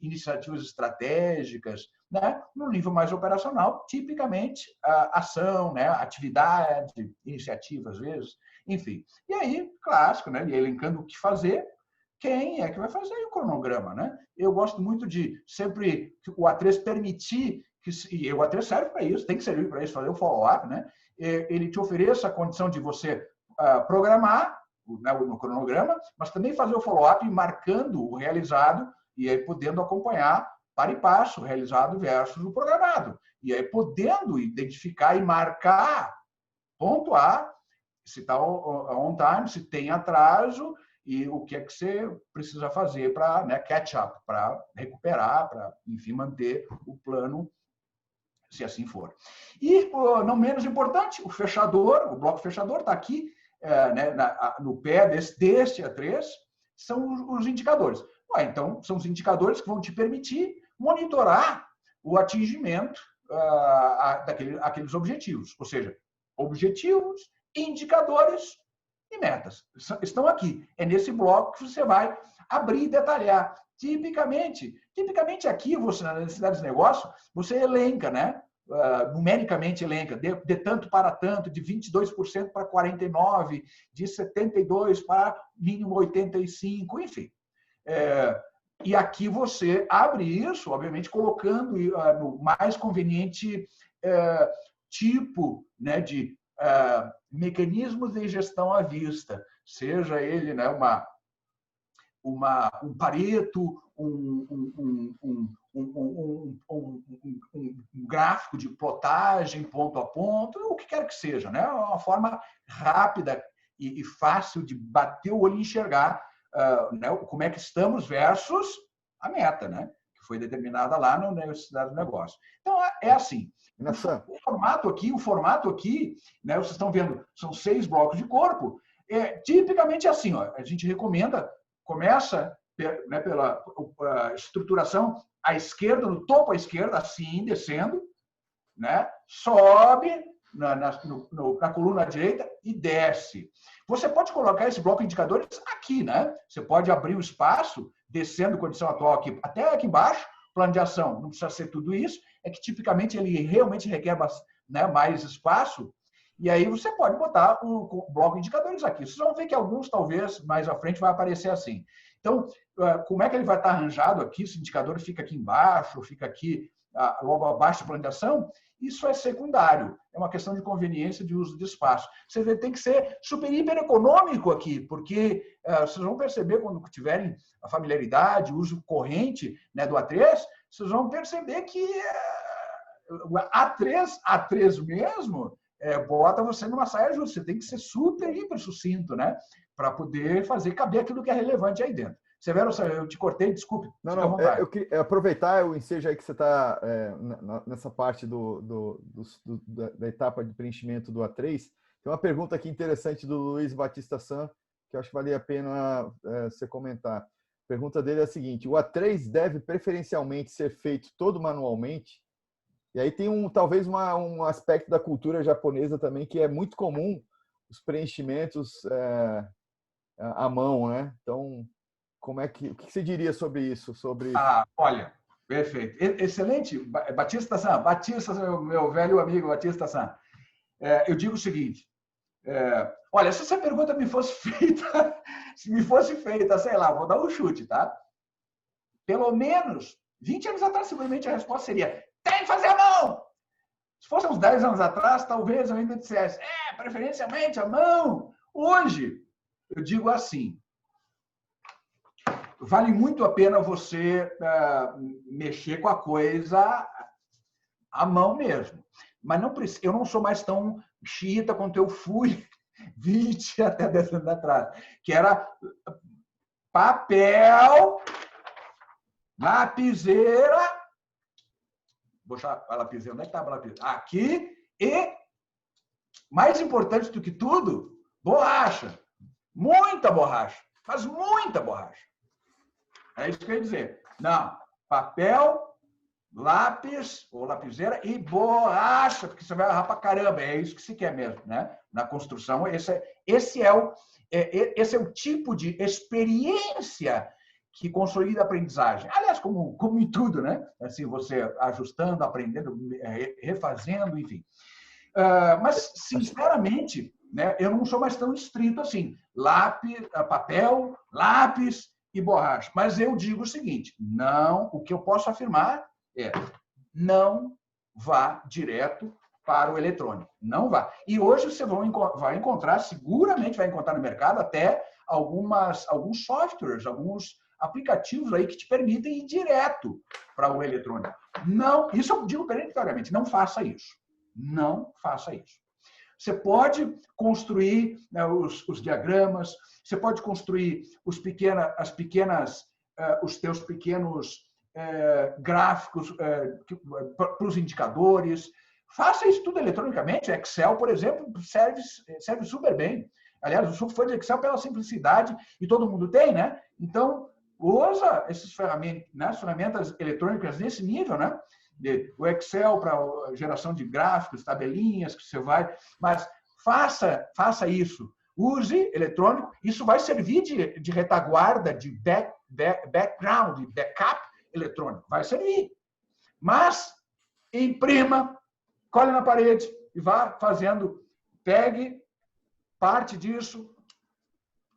iniciativas estratégicas, né? No nível mais operacional, tipicamente, ação, né? Atividade, iniciativa, às vezes, enfim. E aí, clássico, né? E elencando o que fazer, quem é que vai fazer o cronograma, né? Eu gosto muito de sempre o A3 permitir, e o A3 serve para isso, tem que servir para isso, fazer o follow-up, né? Ele te ofereça a condição de você programar no cronograma, mas também fazer o follow-up marcando o realizado e aí podendo acompanhar para e passo o realizado versus o programado. E aí podendo identificar e marcar, pontuar se está on time, se tem atraso e o que é que você precisa fazer para, né, catch up, para recuperar, para, enfim, manter o plano, se assim for. E, não menos importante, o bloco fechador está aqui, né, no pé deste A3, são os indicadores. Então, são os indicadores que vão te permitir monitorar o atingimento daqueles objetivos. Ou seja, objetivos, indicadores e metas. Estão aqui. É nesse bloco que você vai abrir e detalhar. Tipicamente aqui, você, na necessidade de negócio, você elenca, né? Numericamente elenca, de tanto para tanto, de 22% para 49%, de 72% para mínimo 85%, enfim. E aqui você abre isso, obviamente, colocando no mais conveniente tipo, né, de mecanismos de gestão à vista, seja ele, né, um Pareto, um gráfico de plotagem ponto a ponto, o que quer que seja, né? Uma forma rápida e fácil de bater o olho e enxergar né, como é que estamos versus a meta, né? Que foi determinada lá na Universidade do Negócio. Então, é assim. O formato aqui, né, vocês estão vendo, são 6 blocos de corpo. Tipicamente assim, ó, a gente recomenda, começa, né, pela estruturação à esquerda, no topo à esquerda, assim, descendo, né, sobe na coluna direita e desce. Você pode colocar esse bloco de indicadores aqui, né? Você pode abrir o espaço, descendo condição atual aqui, até aqui embaixo, plano de ação. Não precisa ser tudo isso, é que tipicamente ele realmente requer, né, mais espaço. E aí você pode botar o bloco de indicadores aqui. Vocês vão ver que alguns, talvez, mais à frente, vai aparecer assim. Então, como é que ele vai estar arranjado aqui? Se o indicador fica aqui embaixo, fica aqui logo abaixo do plano de ação, isso é secundário. É uma questão de conveniência de uso de espaço. Você tem que ser super, hiper econômico aqui, porque vocês vão perceber quando tiverem a familiaridade, o uso corrente, né, do A3, vocês vão perceber que A3 mesmo, bota você numa saia justa. Você tem que ser super, hiper sucinto, né, para poder fazer caber aquilo que é relevante aí dentro. Severo, eu te cortei, desculpe. Não, eu queria aproveitar o ensejo aí que você está nessa parte da etapa de preenchimento do A3. Tem uma pergunta aqui interessante do Luiz Batista San, que eu acho que valia a pena você comentar. A pergunta dele é a seguinte: o A3 deve preferencialmente ser feito todo manualmente? E aí tem talvez um aspecto da cultura japonesa também, que é muito comum os preenchimentos à mão, né? Então, o que você diria sobre isso? Olha, perfeito. Excelente, Batista-san, meu velho amigo Batista-san. Eu digo o seguinte, olha, se essa pergunta me fosse feita, sei lá, vou dar um chute, tá? Pelo menos 20 anos atrás, seguramente a resposta seria: tem que fazer a mão! Se fosse uns 10 anos atrás, talvez eu ainda dissesse: preferencialmente a mão. Hoje, eu digo assim: vale muito a pena você mexer com a coisa à mão mesmo. Mas eu não sou mais tão xiita quanto eu fui 20 até 10 anos atrás, que era papel, lapiseira. Vou achar a lapiseira. Onde é que estava a lapiseira? Aqui. E, mais importante do que tudo, borracha. Muita borracha. Mas muita borracha. É isso que eu ia dizer. Não, papel, lápis ou lapiseira e borracha, porque você vai errar pra caramba. É isso que se quer mesmo, né? Na construção, esse é o tipo de experiência que consolida a aprendizagem. Aliás, como em tudo, né? Assim, você ajustando, aprendendo, refazendo, enfim. Mas, sinceramente, né, eu não sou mais tão estrito assim. Papel, lápis e borracha. Mas eu digo o seguinte: o que eu posso afirmar é: não vá direto para o eletrônico. Não vá. E hoje você vai encontrar, seguramente vai encontrar no mercado até alguns softwares, alguns aplicativos aí que te permitem ir direto para o eletrônico. Não, isso eu digo peremptoriamente: não faça isso. Não faça isso. Você pode construir, né, os diagramas, você pode construir os teus pequenos gráficos para os indicadores. Faça isso tudo eletronicamente. O Excel, por exemplo, serve super bem. Aliás, eu sou fã de Excel pela simplicidade, e todo mundo tem, né? Então, usa essas ferramentas, né? As ferramentas eletrônicas nesse nível, né? O Excel para geração de gráficos, tabelinhas que você vai... Mas faça isso. Use eletrônico. Isso vai servir de retaguarda, de background, de backup eletrônico. Vai servir. Mas imprima, cole na parede e vá fazendo. Pegue parte disso,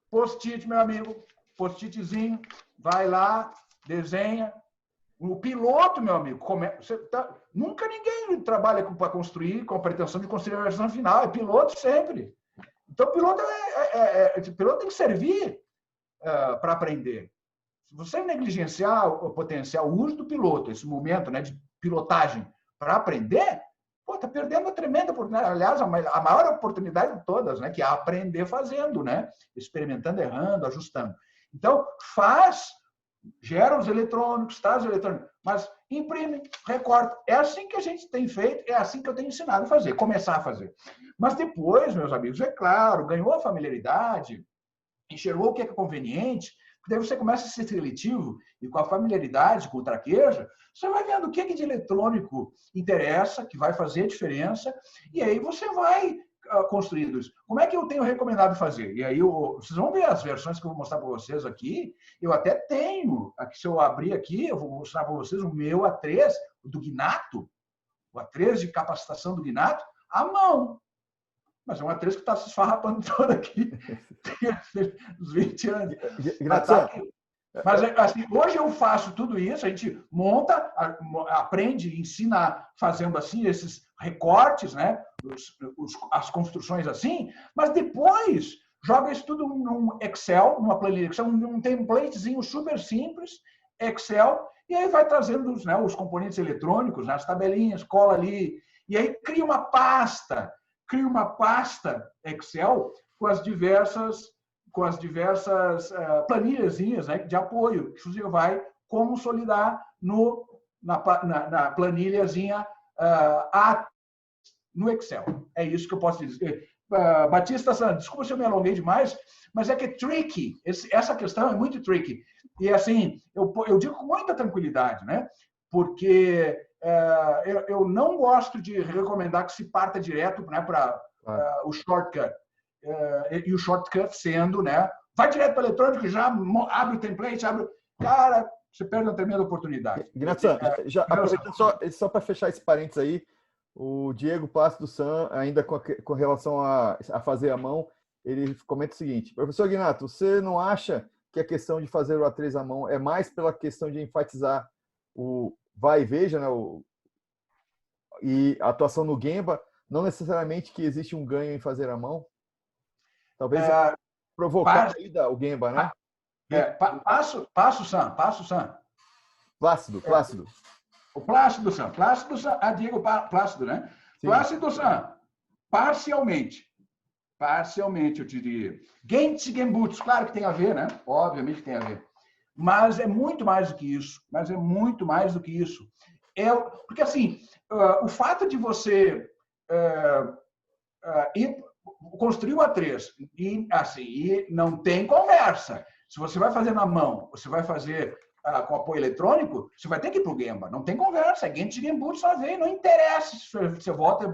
post-it, meu amigo, post-itzinho, vai lá, desenha. O piloto, meu amigo, nunca ninguém trabalha para construir com a pretensão de construir a versão final, é piloto sempre. Então, piloto tem que servir para aprender. Se você negligenciar o potencial, o uso do piloto, esse momento, né, de pilotagem para aprender, está perdendo uma tremenda oportunidade. Aliás, a maior oportunidade de todas, né, que é aprender fazendo, né, experimentando, errando, ajustando. Então, gera os eletrônicos, traz os eletrônicos, mas imprime, recorta. É assim que a gente tem feito, é assim que eu tenho ensinado a fazer, começar a fazer. Mas depois, meus amigos, é claro, ganhou a familiaridade, enxergou o que é conveniente, daí você começa a ser seletivo e com a familiaridade, com o traquejo, você vai vendo o que é que de eletrônico interessa, que vai fazer diferença, e aí você vai construindo isso. Como é que eu tenho recomendado fazer? E aí vocês vão ver as versões que eu vou mostrar para vocês aqui. Eu até tenho, aqui, se eu abrir aqui, eu vou mostrar para vocês o meu A3, do Gnato, o A3 de capacitação do Gnato, à mão. Mas é um A3 que está se esfarrapando todo aqui. Tem uns 20 anos. Mas assim, hoje eu faço tudo isso, a gente monta, aprende, ensina fazendo assim esses recortes, né? As construções assim, mas depois joga isso tudo num Excel, numa planilha Excel, num templatezinho super simples, Excel, e aí vai trazendo os componentes eletrônicos, né? As tabelinhas, cola ali, e aí cria uma pasta Excel com as diversas planilhazinhas, né, de apoio, que você vai consolidar na planilhazinha no Excel. É isso que eu posso dizer. Batista Santos, desculpa se eu me alonguei demais, mas é que é tricky. Essa questão é muito tricky. E assim, eu digo com muita tranquilidade, né? Porque eu não gosto de recomendar que se parta direto, né, para o shortcut. E o shortcut sendo, né? Vai direto para o eletrônico, já abre o template, Cara, você perde uma tremenda oportunidade. Ignacio, aproveitando só para fechar esse parênteses aí, o Diego Plácido San, ainda com relação a fazer à mão, ele comenta o seguinte: professor Ignacio, você não acha que a questão de fazer o A3 à mão é mais pela questão de enfatizar o vai e veja, né? E a atuação no Gemba, não necessariamente que existe um ganho em fazer à mão? Talvez provocar ainda o Gemba, né? Passo, Sam. Plácido. O Plácido, Sam. Diego Plácido, né? Sim. Plácido, Sam. Parcialmente, eu diria. Gentsu Genbutsu, claro que tem a ver, né? Obviamente tem a ver. Mas é muito mais do que isso. Porque, assim, o fato de você construir o A3 e não tem conversa. Se você vai fazer na mão, você vai fazer com apoio eletrônico, você vai ter que ir para o Gemba. Não tem conversa. É Gentsu Genbutsu só vem. Não interessa se você volta e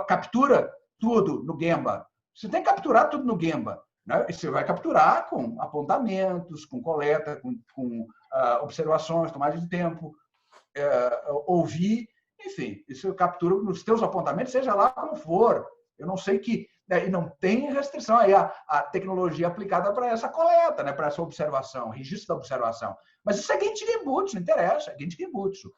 captura tudo no Gemba. Você tem que capturar tudo no Gemba. Né? E você vai capturar com apontamentos, com coleta, com observações, tomada de tempo, ouvir, enfim, isso eu capturo nos teus apontamentos, seja lá como for. Eu não sei que... E não tem restrição aí a tecnologia aplicada para essa coleta, né? Para essa observação, registro da observação. Mas isso é Gentsu Genbutsu, não interessa, é Gentsu Genbutsu.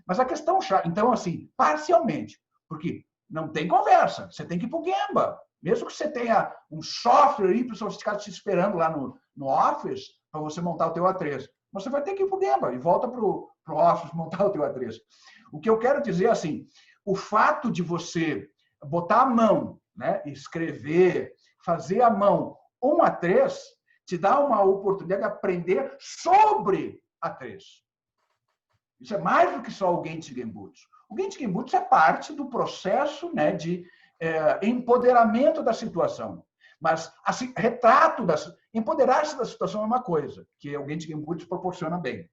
Mas a questão... Então, assim, parcialmente, porque não tem conversa, você tem que ir para o Gemba. Mesmo que você tenha um software hiper sofisticado te esperando lá no Office para você montar o teu A3, você vai ter que ir para o Gemba e volta para o Office montar o teu A3. O que eu quero dizer, assim, o fato de você botar a mão né? Escrever, fazer à mão um A3 te dá uma oportunidade de aprender sobre A3. Isso é mais do que só o Genchi Genbutsu. O Genchi Genbutsu é parte do processo, né, de empoderamento da situação. Mas assim, empoderar-se da situação é uma coisa, que o Genchi Genbutsu proporciona bem.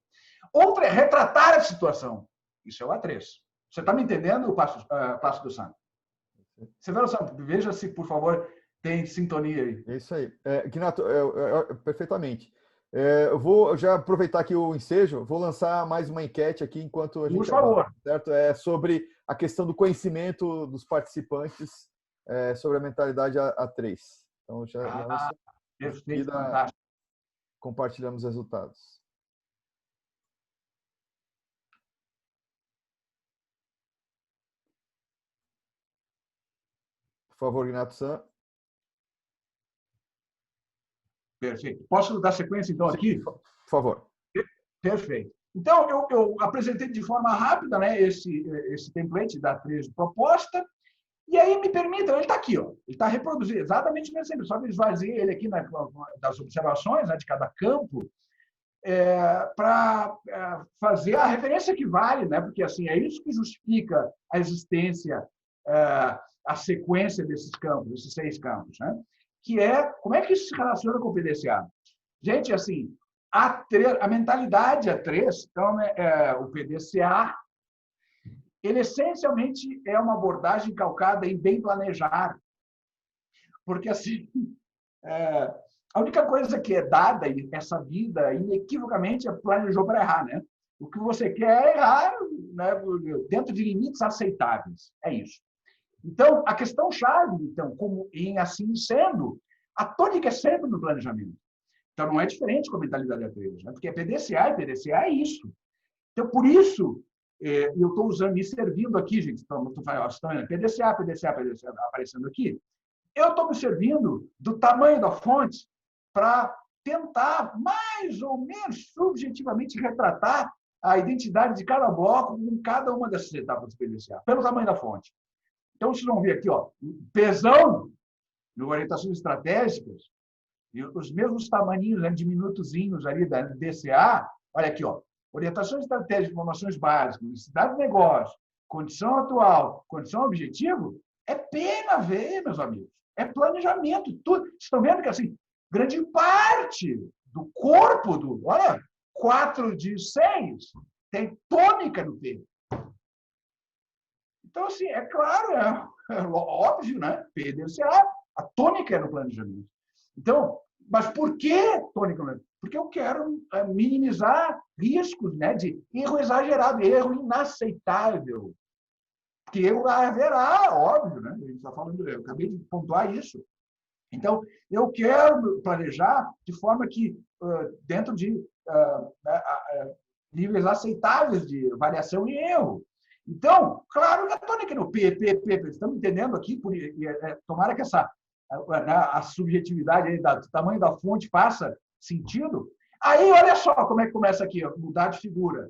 Outra é retratar a situação. Isso é o A3. Você está me entendendo, Passo do Santo? Veja se, por favor, tem sintonia aí. É isso aí. Gnato, perfeitamente. Eu vou já aproveitar aqui o ensejo, vou lançar mais uma enquete aqui enquanto a gente Por favor. avança, certo? É sobre a questão do conhecimento dos participantes sobre a mentalidade A3. Então, já lanço. Perfeito, fantástico. Compartilhamos os resultados. Por favor, Gnato-san. Perfeito. Posso dar sequência, então, aqui? Sim, por favor. Perfeito. Então, eu apresentei de forma rápida, né, esse template da A3 de proposta, e aí me permitam, ele está aqui, ó, ele está reproduzido exatamente o mesmo exemplo, só que eu esvaziei ele aqui das observações, né, de cada campo, para fazer a referência que vale, né, porque assim, é isso que justifica a existência, a sequência desses campos, esses 6 campos, né, que é como é que isso se relaciona com o PDCA. Gente, assim, a mentalidade A3, então, o PDCA, ele essencialmente é uma abordagem calcada em bem planejar. Porque, assim, a única coisa que é dada essa vida, inequivocamente, é planejou para errar, né? O que você quer é errar, né, dentro de limites aceitáveis. É isso. Então, a questão-chave, então, como em assim sendo, a tônica é sempre no planejamento. Então, não é diferente com a mentalidade A3, né? Porque é PDCA e PDCA é isso. Então, por isso, eu estou usando, me servindo aqui, gente, estão vendo PDCA, PDCA, PDCA aparecendo aqui. Eu estou me servindo do tamanho da fonte para tentar, mais ou menos, subjetivamente, retratar a identidade de cada bloco em cada uma dessas etapas do PDCA, pelo tamanho da fonte. Então, vocês vão ver aqui, ó, pesão, no orientações estratégicas, e os mesmos tamanhinhos, né, diminutozinhos ali da DCA, olha aqui, ó, orientações estratégicas, informações básicas, necessidade do negócio, condição atual, condição objetivo, é pena ver, meus amigos. É planejamento. Tudo. Vocês estão vendo que, assim, grande parte do corpo olha, 4 de 6 tem tônica no P. Então, assim, é claro, é óbvio, né? PDCA, a tônica é no planejamento. Então, mas por que tônica? Porque eu quero minimizar riscos, né, de erro exagerado, erro inaceitável. Porque erro haverá, óbvio, né? A gente está falando, eu acabei de pontuar isso. Então, eu quero planejar de forma que, dentro de níveis aceitáveis de variação e erro. Então, claro que a tônica no P, estamos entendendo aqui, tomara que a subjetividade aí do tamanho da fonte faça sentido. Aí, olha só como é que começa aqui, ó, mudar de figura.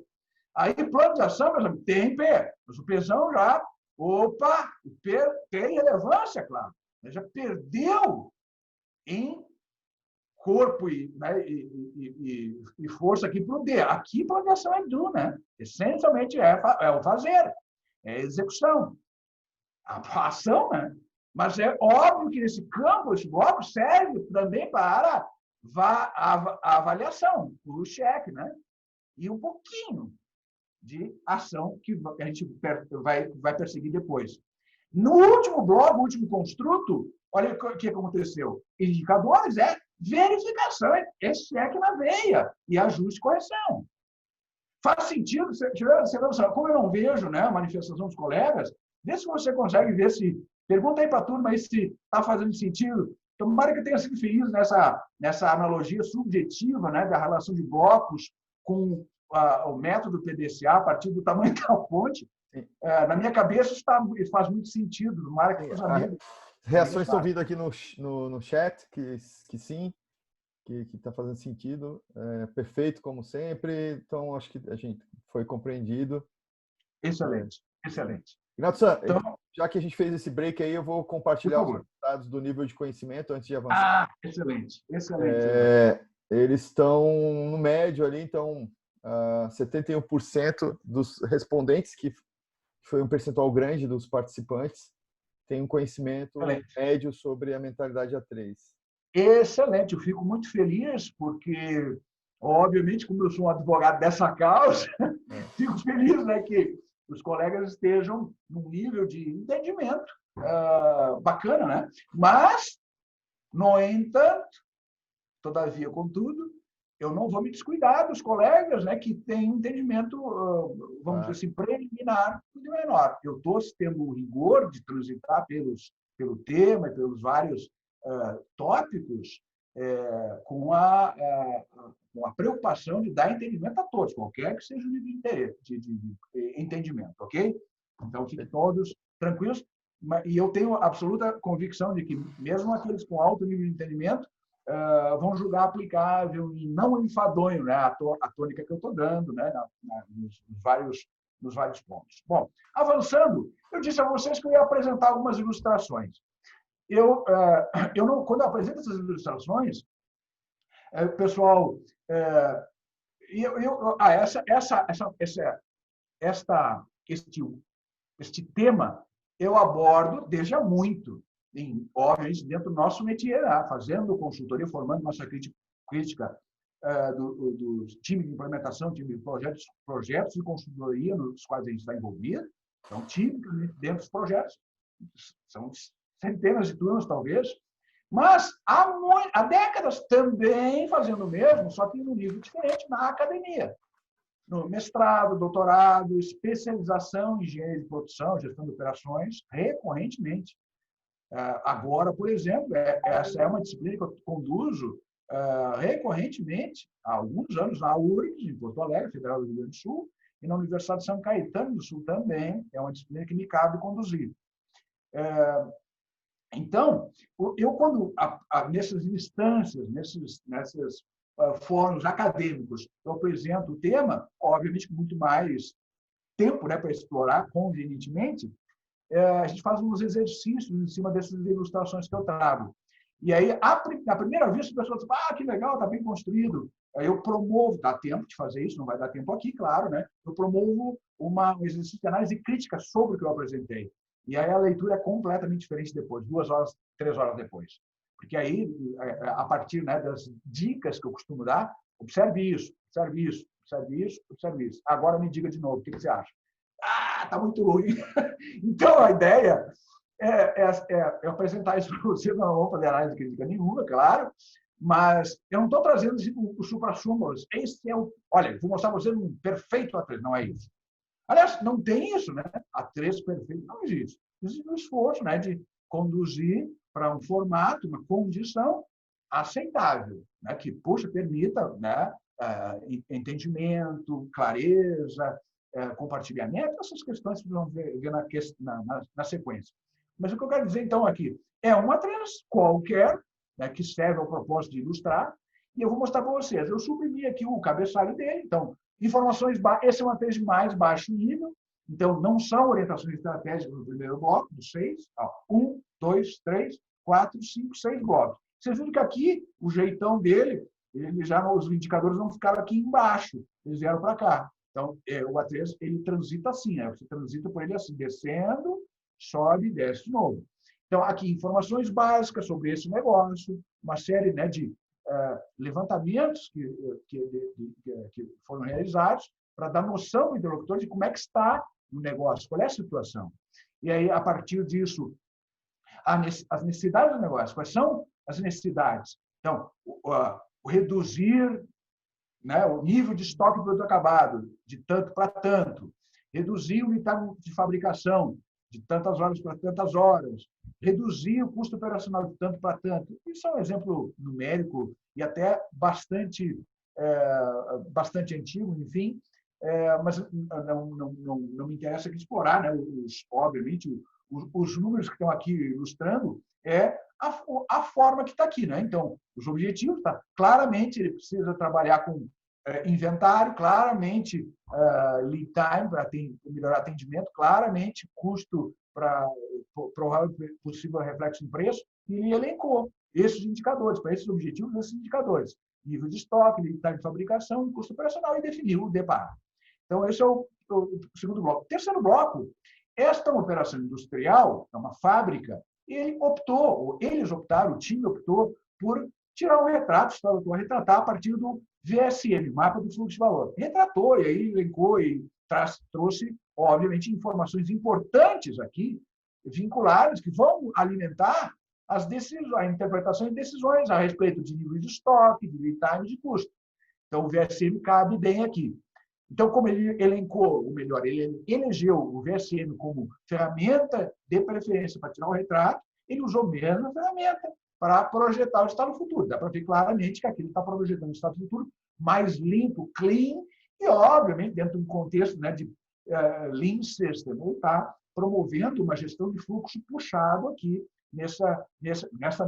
Aí, plano de ação, meus amigos, tem P. Mas o Pzão já, opa, o P tem relevância, claro. Ele já perdeu em corpo e força aqui para o D. Aqui, plano de ação é do, né? Essencialmente é o fazer, é a execução. A ação, né? Mas é óbvio que nesse campo, esse bloco serve também para a avaliação, o cheque, né? E um pouquinho de ação que a gente vai perseguir depois. No último bloco, o último construto, olha o que aconteceu. Indicadores é verificação, é cheque na veia e ajuste e correção. Faz sentido, como eu não vejo, né, a manifestação dos colegas, vê se você consegue ver se... Pergunta aí para a turma aí se está fazendo sentido. Tomara que tenha sido feliz nessa analogia subjetiva, né, da relação de blocos com o método PDCA a partir do tamanho da fonte. Na minha cabeça isso faz muito sentido. Tomara que os amigos... Reações estão vindo aqui no chat, que sim, que está fazendo sentido. Perfeito, como sempre. Então, acho que a gente foi compreendido. Excelente, excelente. Renato-san, Então, já que a gente fez esse break aí, eu vou por compartilhar os favor. resultados do nível de conhecimento antes de avançar. Ah, excelente, excelente, excelente. Eles estão no médio ali, então 71% dos respondentes, que foi um percentual grande dos participantes, tem um conhecimento Excelente. médio sobre a mentalidade A3. Excelente, eu fico muito feliz porque, obviamente, como eu sou um advogado dessa causa, fico feliz, né, que os colegas estejam num nível de entendimento bacana, né? Mas, no entanto, todavia, contudo, eu não vou me descuidar dos colegas, né, que têm entendimento, vamos dizer assim, preliminar muito menor. Eu estou tendo o rigor de transitar pelo tema e pelos vários tópicos com a preocupação de dar entendimento a todos, qualquer que seja o nível de interesse, de entendimento, ok? Então, fiquem todos tranquilos. E eu tenho absoluta convicção de que, mesmo aqueles com alto nível de entendimento, vão julgar aplicável e não enfadonho, né, a tônica que eu estou dando, né, nos vários pontos. Bom, avançando, eu disse a vocês que eu ia apresentar algumas ilustrações. Eu não, quando eu apresento essas ilustrações, o pessoal, este tema eu abordo desde há muito, obviamente, dentro do nosso métier, fazendo consultoria, formando nossa crítica do time de implementação, time de projetos de consultoria nos quais a gente está envolvido. Então, tipicamente, dentro dos projetos, são centenas de turmas, talvez, mas há décadas também fazendo o mesmo, só que num nível diferente na academia. No mestrado, doutorado, especialização em engenharia de produção, gestão de operações, recorrentemente. Agora, por exemplo, essa é uma disciplina que eu conduzo recorrentemente, há alguns anos, na URGS, em Porto Alegre, Federal do Rio Grande do Sul, e na Universidade de São Caetano do Sul também, é uma disciplina que me cabe conduzir. Então, eu quando, nessas instâncias, nesses fóruns acadêmicos, eu apresento o tema, obviamente com muito mais tempo, né, para explorar convenientemente, a gente faz uns exercícios em cima dessas ilustrações que eu trago. E aí, à primeira vista, a pessoa diz, que legal, está bem construído. Aí eu promovo, dá tempo de fazer isso, não vai dar tempo aqui, claro, né? Eu promovo um exercício de análise crítica sobre o que eu apresentei. E aí a leitura é completamente diferente depois, 2 horas, 3 horas depois. Porque aí, a partir, né, das dicas que eu costumo dar, observe isso, observe isso, observe isso, observe isso. Agora me diga de novo, o que você acha? Está muito ruim. Então, a ideia é apresentar isso para você, não vou fazer análise crítica nenhuma, claro, mas eu não estou trazendo o supra-súmulos. Esse é o... Olha, vou mostrar para você um perfeito A3, não é isso. Aliás, não tem isso, né? A3 perfeito não existe. Existe um esforço, né, de conduzir para um formato, uma condição aceitável, né, que, puxa, permita, né, entendimento, clareza, compartilhamento, essas questões que vão ver na sequência. Mas o que eu quero dizer, então, aqui, é uma A3 qualquer, né, que serve ao propósito de ilustrar, e eu vou mostrar para vocês. Eu suprimi aqui o cabeçalho dele, então, informações, esse é uma A3 de mais baixo nível, então não são orientações estratégicas no primeiro bloco, dos 6, 1, 2, 3, 4, 5, 6 blocos. Vocês viram que aqui, o jeitão dele, os indicadores não ficaram aqui embaixo, eles vieram para cá. Então, o A3, ele transita assim, né? Você transita por ele assim, descendo, sobe e desce de novo. Então, aqui, informações básicas sobre esse negócio, uma série, né, de levantamentos que foram realizados para dar noção ao interlocutor de como é que está o negócio, qual é a situação. E aí, a partir disso, as necessidades do negócio. Quais são as necessidades? Então, o reduzir, né, o nível de estoque de produto acabado, de tanto para tanto, reduzir o unidade de fabricação, de tantas horas para tantas horas, reduzir o custo operacional de tanto para tanto. Isso é um exemplo numérico e até bastante antigo, enfim, mas não me interessa aqui explorar, né, obviamente, os números que estão aqui ilustrando a forma que está aqui, né? Então, os objetivos, claramente, ele precisa trabalhar com Inventário, claramente, lead time para melhorar atendimento, claramente, custo para provável possível reflexo em preço, e ele elencou esses indicadores, para esses objetivos, esses indicadores. Nível de estoque, lead time de fabricação, custo operacional, e definiu o DPAR. Então, esse é o segundo bloco. Terceiro bloco, esta é uma operação industrial, é uma fábrica, eles optaram, o time optou por tirar um retrato, retratar a partir do VSM, Mapa do Fluxo de Valor. Retratou, e aí elencou e trouxe, obviamente, informações importantes aqui, vinculadas, que vão alimentar as decisões, a interpretação de decisões a respeito de nível de estoque, de lead time e de custo. Então, o VSM cabe bem aqui. Então, como ele elencou, ou melhor, ele elegeu o VSM como ferramenta de preferência para tirar o retrato, ele usou a mesma ferramenta para projetar o estado futuro. Dá para ver claramente que aqui ele está projetando o estado futuro mais limpo, clean, e, obviamente, dentro de um contexto, né, de Lean System. Ele está promovendo uma gestão de fluxo puxado aqui nessa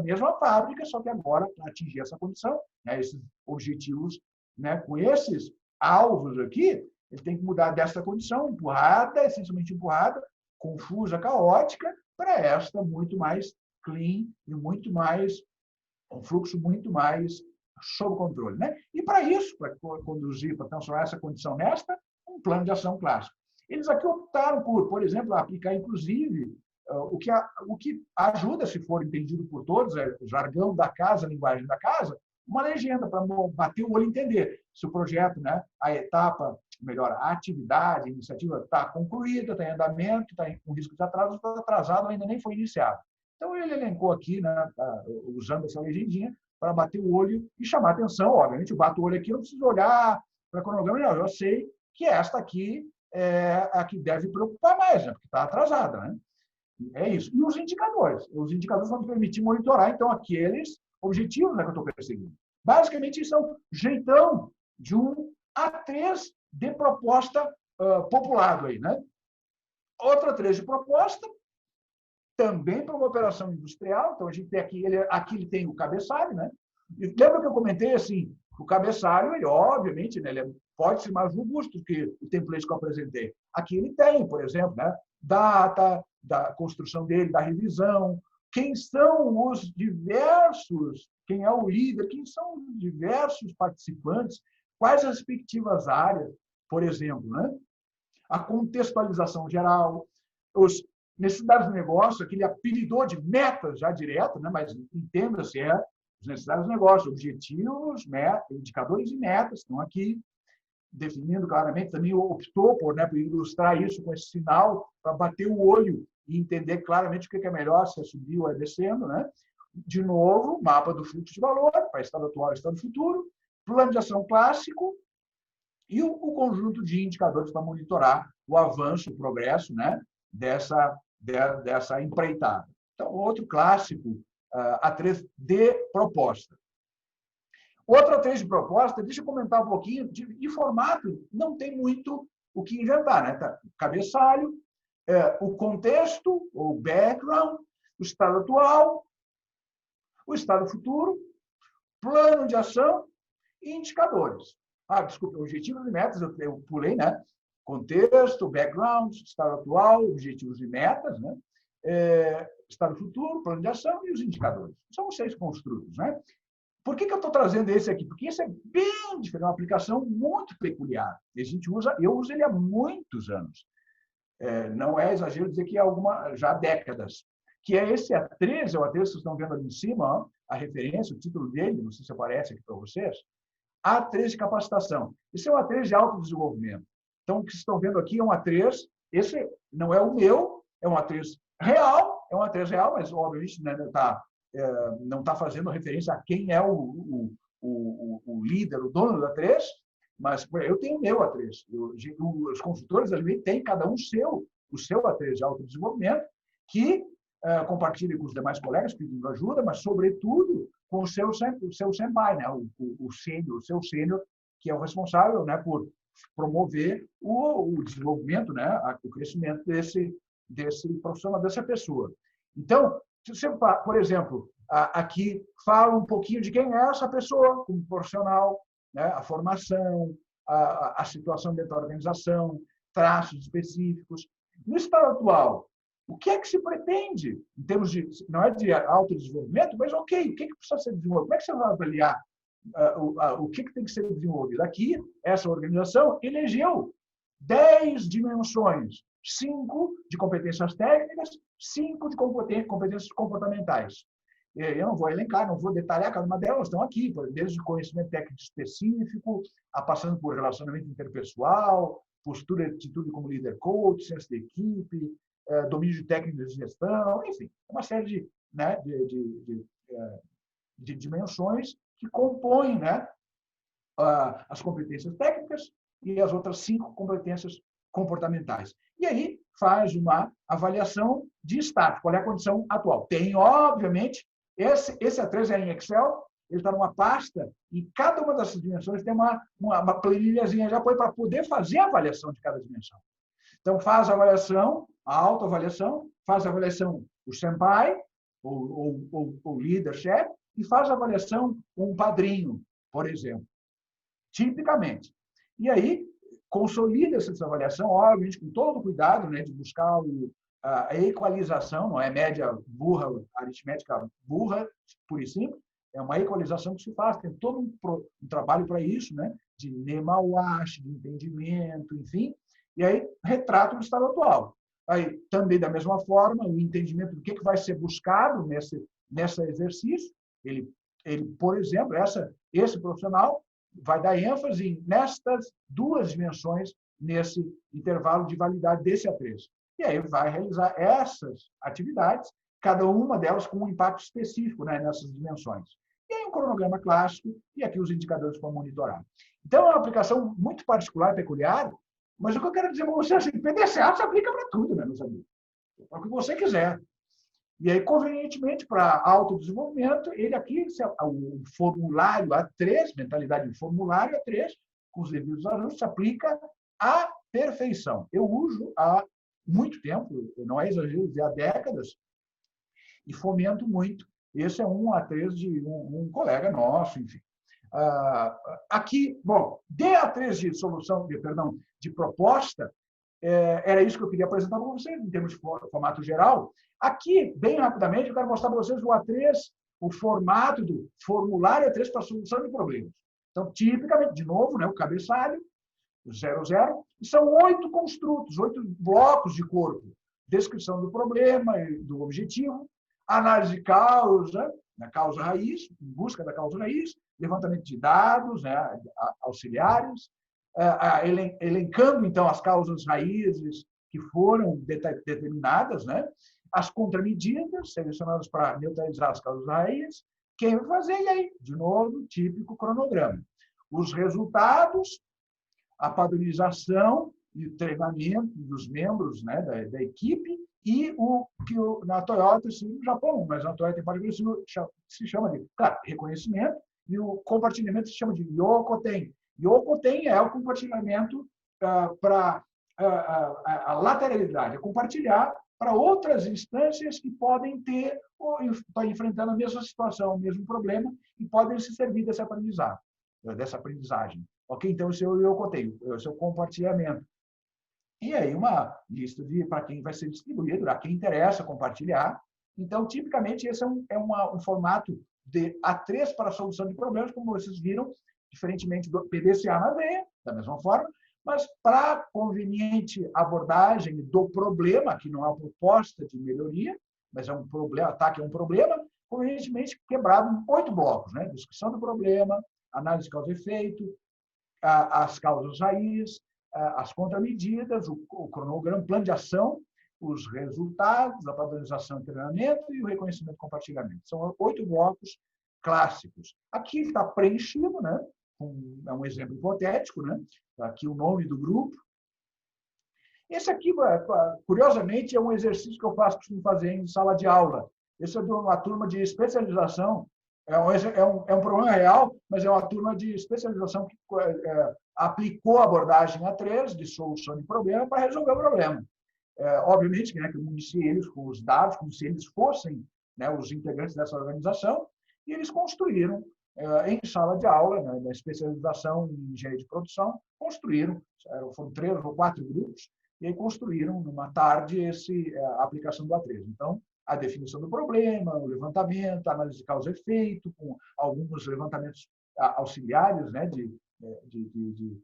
mesma fábrica, só que agora, para atingir essa condição, né, esses objetivos, né, com esses alvos aqui, ele tem que mudar dessa condição empurrada, essencialmente empurrada, confusa, caótica, para esta muito mais clean e muito mais, um fluxo muito mais sob controle, né? E para isso, para conduzir, para transformar essa condição nesta, um plano de ação clássico. Eles aqui optaram por exemplo, aplicar, inclusive, o que ajuda, se for entendido por todos, é o jargão da casa, a linguagem da casa, uma legenda para bater o olho e entender se o projeto, né, a etapa, melhor, a atividade, a iniciativa está concluída, está em andamento, está com risco de atraso, está atrasado, ainda nem foi iniciado. Então, ele elencou aqui, né, usando essa legendinha, para bater o olho e chamar a atenção. Obviamente, eu bato o olho aqui, eu não preciso olhar para o cronograma, não. Eu sei que esta aqui é a que deve preocupar mais, né, porque está atrasada. Né? É isso. E os indicadores. Os indicadores vão me permitir monitorar, então, aqueles objetivos, né, que eu estou perseguindo. Basicamente, isso é um jeitão de um A3 de proposta populado aí, né? Outra A3 de proposta, também para uma operação industrial. Então, a gente tem aqui ele tem o cabeçalho, né? E lembra que eu comentei assim, o cabeçalho, ele, obviamente, né, ele pode ser mais robusto que o template que eu apresentei. Aqui ele tem, por exemplo, né, data da construção dele, da revisão, quem são os diversos, quem é o líder, quem são os diversos participantes, quais as respectivas áreas, por exemplo, né? A contextualização geral, os necessidades do negócio, que ele apelidou de metas já direto, né? Mas entenda-se, os necessidades do negócio, objetivos, metas, indicadores e metas estão aqui, definindo claramente, também optou por ilustrar isso com esse sinal, para bater o olho e entender claramente o que é melhor, se é subir ou é descendo. Né? De novo, mapa do fluxo de valor, para estado atual e estado futuro, plano de ação clássico e o conjunto de indicadores para monitorar o avanço, o progresso, né, dessa empreitada. Então, outro clássico, A3 de proposta. Outra A3 de proposta, deixa eu comentar um pouquinho, de formato, não tem muito o que inventar. Né? Tá? Cabeçalho, o contexto, o background, o estado atual, o estado futuro, plano de ação e indicadores. Desculpa, objetivos e metas, eu pulei, né? Contexto, background, estado atual, objetivos e metas, né? Estado futuro, plano de ação e os indicadores. São os 6 construtos, né? Por que eu estou trazendo esse aqui? Porque esse é bem diferente, é uma aplicação muito peculiar. Eu uso ele há muitos anos. Não é exagero dizer que já há décadas. Que é esse A3, é o A3 que vocês estão vendo ali em cima, ó, a referência, o título dele, não sei se aparece aqui para vocês, A3 de capacitação. Esse é um A3 de autodesenvolvimento. Então, o que vocês estão vendo aqui é um A3, esse não é o meu, é um A3 real, mas, obviamente, né, não está fazendo referência a quem é o líder, o dono do A3, mas eu tenho o meu A3. Os consultores ali têm cada um o seu A3 de autodesenvolvimento, que compartilhe com os demais colegas pedindo ajuda, mas, sobretudo, com o seu senpai, né? o seu sênior, que é o responsável, né, por promover o desenvolvimento, né, o crescimento desse profissional, dessa pessoa. Então, se você, por exemplo, aqui fala um pouquinho de quem é essa pessoa como profissional, né, a formação, a situação dentro da organização, traços específicos. No estado atual, o que é que se pretende, em termos de, não é de autodesenvolvimento, mas ok, o que é que precisa ser desenvolvido? Como é que você vai avaliar o que tem que ser desenvolvido? Aqui, essa organização elegeu 10 dimensões, 5 de competências técnicas, 5 de competências comportamentais. Eu não vou elencar, não vou detalhar cada uma delas, estão aqui, desde o conhecimento técnico específico, passando por relacionamento interpessoal, postura e atitude como líder coach, senso de equipe, domínio de técnicas de gestão, enfim, uma série de, né, de dimensões que compõem, né, as competências técnicas e as outras 5 competências comportamentais. E aí faz uma avaliação de status, qual é a condição atual. Tem, obviamente, esse A3 é em Excel, ele está numa pasta, e cada uma dessas dimensões tem uma planilhazinha já para poder fazer a avaliação de cada dimensão. Então, faz a avaliação, a autoavaliação, faz a avaliação o senpai, o líder, chefe, e faz a avaliação um padrinho, por exemplo. Tipicamente. E aí, consolida essa avaliação, obviamente, com todo o cuidado, né, de buscar a equalização, não é média burra, aritmética burra, pura e simples, é uma equalização que se faz, tem todo um trabalho para isso, né, de NEMA-WASH, de entendimento, enfim, e aí retrata o estado atual. Aí, também, da mesma forma, o entendimento do que vai ser buscado nesse exercício, ele, por exemplo, esse profissional vai dar ênfase nestas 2 dimensões nesse intervalo de validade desse A3. E aí vai realizar essas atividades, cada uma delas com um impacto específico, né, nessas dimensões. E aí um cronograma clássico e aqui os indicadores para monitorar. Então, é uma aplicação muito particular e peculiar, mas o que eu quero dizer para você é assim, PDCA se aplica para tudo, né, meus amigos? Para o que você quiser. E aí, convenientemente, para autodesenvolvimento, ele aqui, o formulário A3, mentalidade de formulário A3, com os devidos ajustes, se aplica à perfeição. Eu uso há muito tempo, não é exagero dizer há décadas, e fomento muito. Esse é um A3 de um colega nosso, enfim. Aqui, bom, DA3 de solução, de proposta, era isso que eu queria apresentar para vocês, em termos de formato geral. Aqui, bem rapidamente, eu quero mostrar para vocês o A3, o formato do formulário A3 para solução de problemas. Então, tipicamente, de novo, né, o cabeçalho, o 00, e são 8 construtos, 8 blocos de corpo. Descrição do problema e do objetivo, análise de causa, na causa raiz, em busca da causa raiz, levantamento de dados, né, auxiliares, elencando, então, as causas raízes que foram determinadas, né? As contramedidas, selecionadas para neutralizar as causas raízes, quem vai fazer, e aí, de novo, típico cronograma. Os resultados, a padronização e o treinamento dos membros, né, da equipe, e o que na Toyota, no Japão, mas na Toyota em particular, se chama de, claro, reconhecimento, e o compartilhamento se chama de Yokoten. Yokoten é o compartilhamento para a lateralidade, é compartilhar para outras instâncias que podem ter ou estão enfrentando a mesma situação, o mesmo problema, e podem se servir dessa aprendizagem. Ok? Então, esse é o Yokoten, esse é o compartilhamento. E aí, uma lista para quem vai ser distribuído, a quem interessa compartilhar. Então, tipicamente, esse é um formato de A3 para a solução de problemas, como vocês viram, diferentemente do PDCA na veia, da mesma forma, mas para conveniente abordagem do problema, que não é uma proposta de melhoria, mas é um problema, ataque é um problema, convenientemente quebrado em 8 blocos, né? Descrição do problema, análise de causa e efeito, as causas raiz, as contramedidas, o cronograma, plano de ação, os resultados, a padronização e treinamento e o reconhecimento e compartilhamento. São 8 blocos clássicos. Aqui está preenchido, né? É um exemplo hipotético, né? Aqui o nome do grupo. Esse aqui, curiosamente, é um exercício que eu costumo fazer em sala de aula. Esse é de uma turma de especialização. É um problema real, mas é uma turma de especialização que aplicou a abordagem A3 de solução de problema para resolver o problema. Obviamente, né, que eu municiei eles com os dados, como se eles fossem, né, os integrantes dessa organização, e eles construíram em sala de aula, né, na especialização em engenharia de produção, construíram, foram 3 ou 4 grupos, e aí construíram, numa tarde, a aplicação do A3. Então, a definição do problema, o levantamento, a análise de causa e efeito, com alguns levantamentos auxiliares, né, de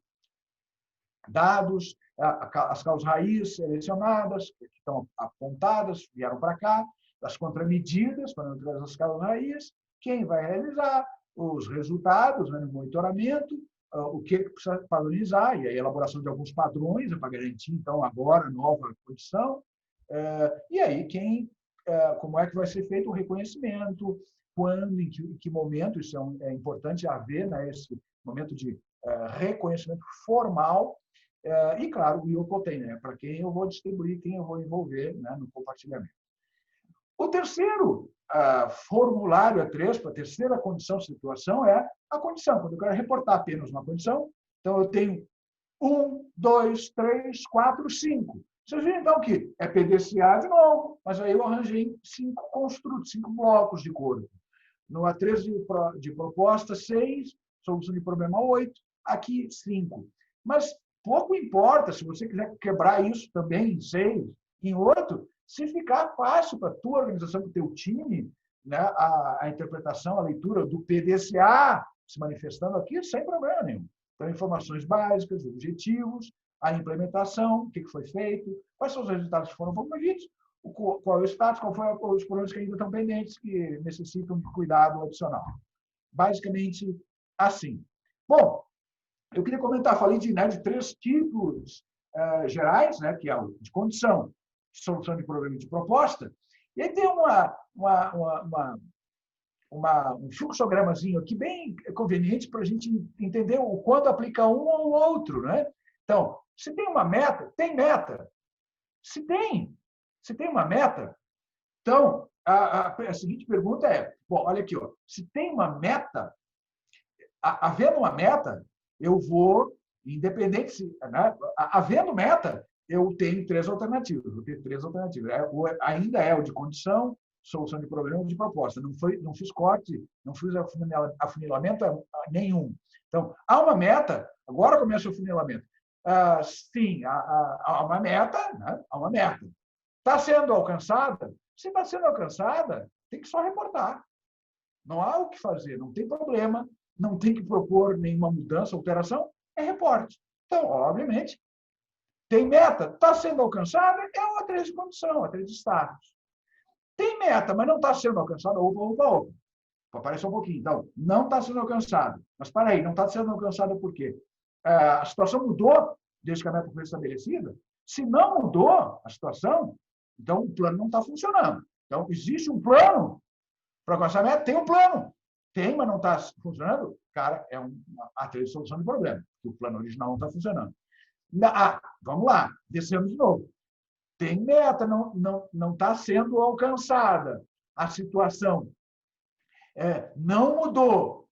dados, as causas raiz selecionadas, que estão apontadas, vieram para cá, as contramedidas, para não trazer as causas raiz, quem vai realizar, os resultados, né, no monitoramento, o que precisa padronizar, e a elaboração de alguns padrões para garantir, então, agora a nova condição, e aí como é que vai ser feito o reconhecimento, quando, em que momento, isso é importante haver, né, esse momento de reconhecimento formal, e, claro, o IOCOTEM, né, para quem eu vou distribuir, quem eu vou envolver, né, no compartilhamento. O terceiro formulário A3, para a terceira condição de situação, é a condição. Quando eu quero reportar apenas uma condição, então eu tenho 1, 2, 3, 4, 5. Vocês viram, então, que é PDCA de novo, mas aí eu arranjei 5 construtos, 5 blocos de código. No A3 de proposta, 6, solução de problema 8, aqui 5. Mas pouco importa se você quiser quebrar isso também em 6, em 8, se ficar fácil para a tua organização, para o teu time, né, a interpretação, a leitura do PDCA se manifestando aqui, sem problema nenhum. Então, informações básicas, objetivos, a implementação, o que foi feito, quais são os resultados que foram promovidos, qual é o status, qual foram os problemas que ainda estão pendentes, que necessitam de cuidado adicional. Basicamente, assim. Bom, eu queria comentar, falei de 3 tipos gerais, né, que é o de condição, solução de problema de proposta, e aí tem um fluxogramazinho aqui bem conveniente para a gente entender o quanto aplica um ou outro, né? Então, se tem uma meta, tem meta. Se tem uma meta, então, a seguinte pergunta é, bom, olha aqui, ó, se tem uma meta, havendo uma meta, eu vou, independente, né, havendo meta, eu tenho 3 alternativas. Eu tenho 3 alternativas. Ainda é o de condição, solução de problema, de proposta. Não fiz corte, não fiz afunilamento nenhum. Então, há uma meta, agora começa o afunilamento. Sim, há uma meta, né? Há uma meta. Está sendo alcançada? Se está sendo alcançada, tem que só reportar. Não há o que fazer, não tem problema, não tem que propor nenhuma mudança, alteração, é reporte. Então, obviamente, tem meta, está sendo alcançada, é uma A3 de condição, A3 de status. Tem meta, mas não está sendo alcançada, opa. Apareceu um pouquinho. Então, não está sendo alcançada. Mas, para aí, não está sendo alcançada por quê? A situação mudou desde que a meta foi estabelecida? Se não mudou a situação, então o plano não está funcionando. Então, existe um plano para alcançar a meta? Tem um plano. Tem, mas não está funcionando? Cara, é uma A3 de solução de problema, porque o plano original não está funcionando. Vamos lá, descemos de novo. Tem meta, não está sendo alcançada. A situação não mudou.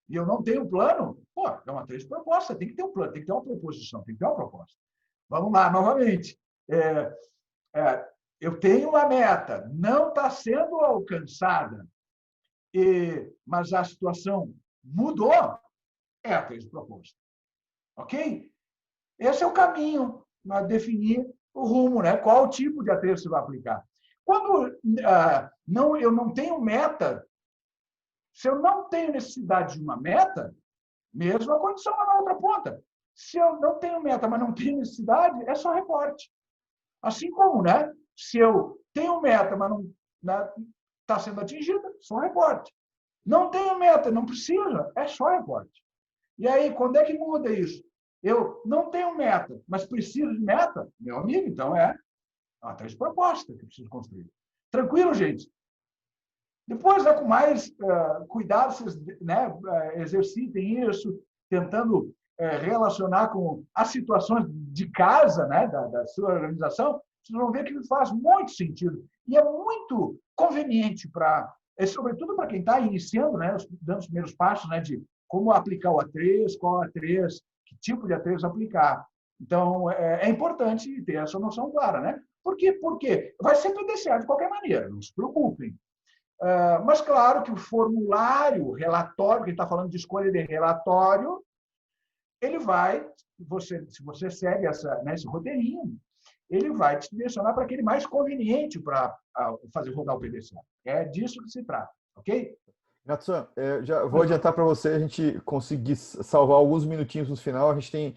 E eu não tenho plano, é uma A3 de proposta, tem que ter um plano, tem que ter uma proposição, tem que ter uma proposta. Vamos lá, novamente. Eu tenho uma meta, não está sendo alcançada, mas a situação mudou, é A3 de proposta. Ok? Esse é o caminho para definir o rumo, né? Qual tipo de A3 você vai aplicar. Quando eu não tenho meta, se eu não tenho necessidade de uma meta, mesmo a condição é na outra ponta. Se eu não tenho meta, mas não tenho necessidade, é só reporte. Assim como, né? Se eu tenho meta, mas não está sendo atingida, só reporte. Não tenho meta, não precisa, é só reporte. E aí, quando é que muda isso? Eu não tenho meta, mas preciso de meta, meu amigo, então é uma A3 proposta que eu preciso construir. Tranquilo, gente? Depois, com mais cuidado, vocês exercitem isso, tentando relacionar com as situações de casa, né, da sua organização, vocês vão ver que faz muito sentido. E é muito conveniente sobretudo para quem está iniciando, né, dando os primeiros passos, né, de como aplicar o A3, qual A3, que tipo de A3 aplicar. Então, é importante ter essa noção clara, né? Por quê? Porque vai ser PDCA de qualquer maneira, não se preocupem. Mas, claro que o formulário, relatório, que está falando de escolha de relatório, ele vai, se você segue esse roteirinho, ele vai te direcionar para aquele mais conveniente para fazer rodar o PDCA. É disso que se trata, ok? Natsan, já vou adiantar para você, a gente conseguir salvar alguns minutinhos no final, a gente tem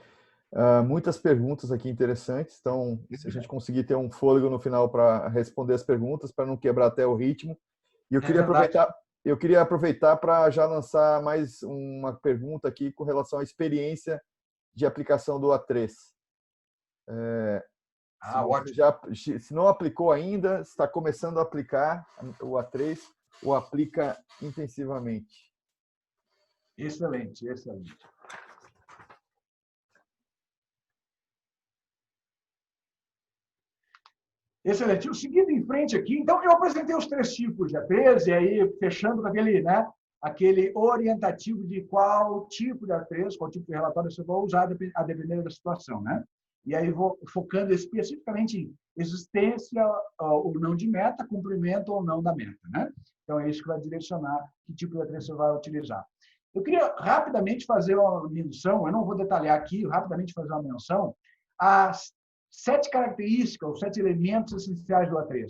muitas perguntas aqui interessantes, então se a gente conseguir ter um fôlego no final para responder as perguntas, para não quebrar até o ritmo. E eu queria aproveitar para já lançar mais uma pergunta aqui com relação à experiência de aplicação do A3. Se não aplicou ainda, está começando a aplicar o A3, ou aplica intensivamente? Excelente, excelente. Excelente. Seguindo em frente aqui, então, eu apresentei os 3 tipos de A3, e aí, fechando com aquele orientativo de qual tipo de A3, qual tipo de relatório você vai usar, a depender da situação, né? E aí, vou focando especificamente em existência ou não de meta, cumprimento ou não da meta, né? Então, é isso que vai direcionar que tipo de A3 você vai utilizar. Eu queria rapidamente fazer uma menção, eu não vou detalhar aqui, rapidamente fazer uma menção às 7 características, os 7 elementos essenciais do A3.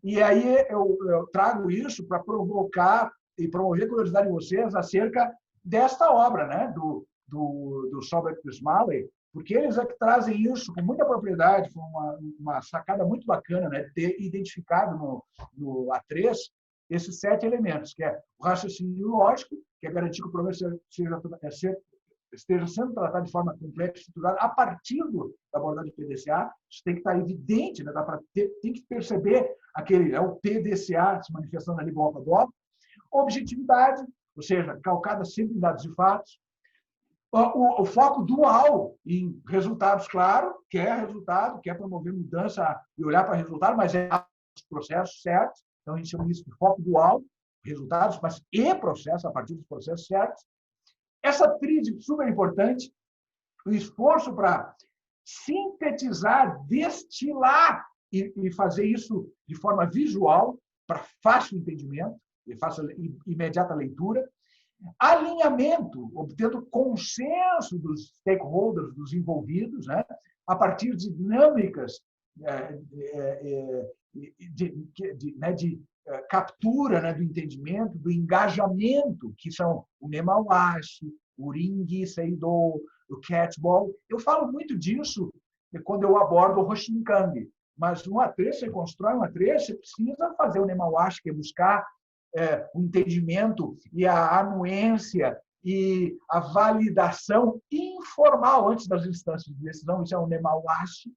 E aí eu trago isso para provocar e promover curiosidade em vocês acerca desta obra, né, do Sorbet e Smalley, porque eles é que trazem isso com muita propriedade, foi uma sacada muito bacana, né, ter identificado no A3 esses 7 elementos, que é o raciocínio lógico, que é garantir que o problema esteja sendo tratado de forma complexa e estruturada a partir da abordagem PDCA. Isso tem que estar evidente, né? Tem que perceber o PDCA se manifestando ali bloco a bloco. Objetividade, ou seja, calcada sempre em dados e fatos. O foco dual em resultados, claro, quer resultado, quer promover mudança e olhar para resultado, mas é os processos certos. Então, a gente chama isso de foco dual, resultados, mas e processo a partir dos processos certos. Essa tríade super importante, o esforço para sintetizar, destilar e fazer isso de forma visual, para fácil entendimento e fácil imediata leitura. Alinhamento, obtendo consenso dos stakeholders, dos envolvidos, né, a partir de dinâmicas de captura, né, do entendimento, do engajamento, que são o Nemawashi, o Ring Seido, o Catchball. Eu falo muito disso quando eu abordo o Hoshinkang, mas um A3, você constrói um A3, você precisa fazer o Nemawashi, que é buscar o entendimento e a anuência e a validação informal antes das instâncias de decisão, isso é o Nemawashi.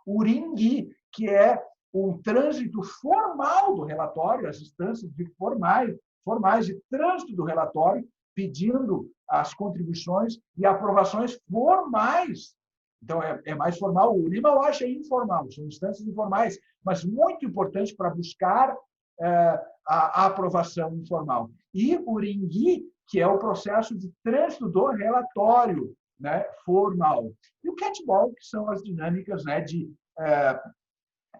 O Ring, que é um trânsito formal do relatório, as instâncias formais de trânsito do relatório, pedindo as contribuições e aprovações formais. Então, é mais formal. O Nemawashi é informal, são instâncias informais, mas muito importante para buscar a aprovação informal. E o Ring, que é o processo de trânsito do relatório, né, formal. E o Catchball, que são as dinâmicas, né, de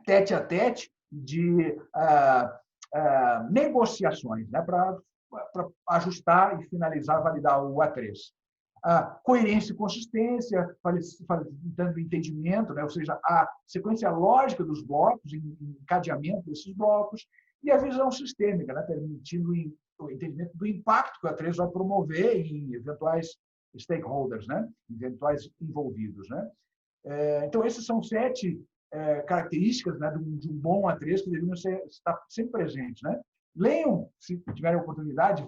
tete a tete, de negociações, né, para ajustar e finalizar, validar o A3. Coerência e consistência, dando entendimento, né, ou seja, a sequência lógica dos blocos, encadeamento desses blocos, e a visão sistêmica, né, permitindo o entendimento do impacto que o A3 vai promover em eventuais stakeholders, né, eventuais envolvidos, né. Então, esses são 7 características, né, de um bom A3 que deveriam estar sempre presentes, né. Leiam, se tiverem oportunidade,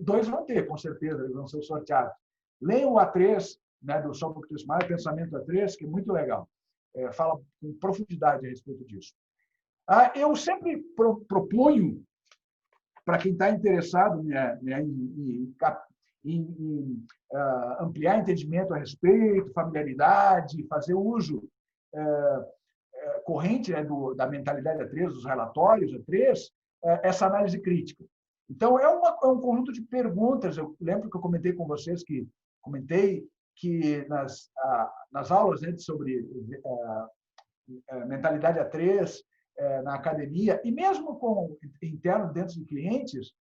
2 vão ter, com certeza, eles vão ser sorteados. Leiam o A3, né, do Sorbet e Smalley, Pensamento A3, que é muito legal. Fala com profundidade a respeito disso. Eu sempre proponho, para quem está interessado em ampliar entendimento a respeito, familiaridade, fazer uso corrente, né, da mentalidade A3, dos relatórios A3, essa análise crítica. Então, é um conjunto de perguntas. Eu lembro que eu comentei com vocês que nas aulas, né, sobre mentalidade A3, na academia, e mesmo com interno dentro de clientes,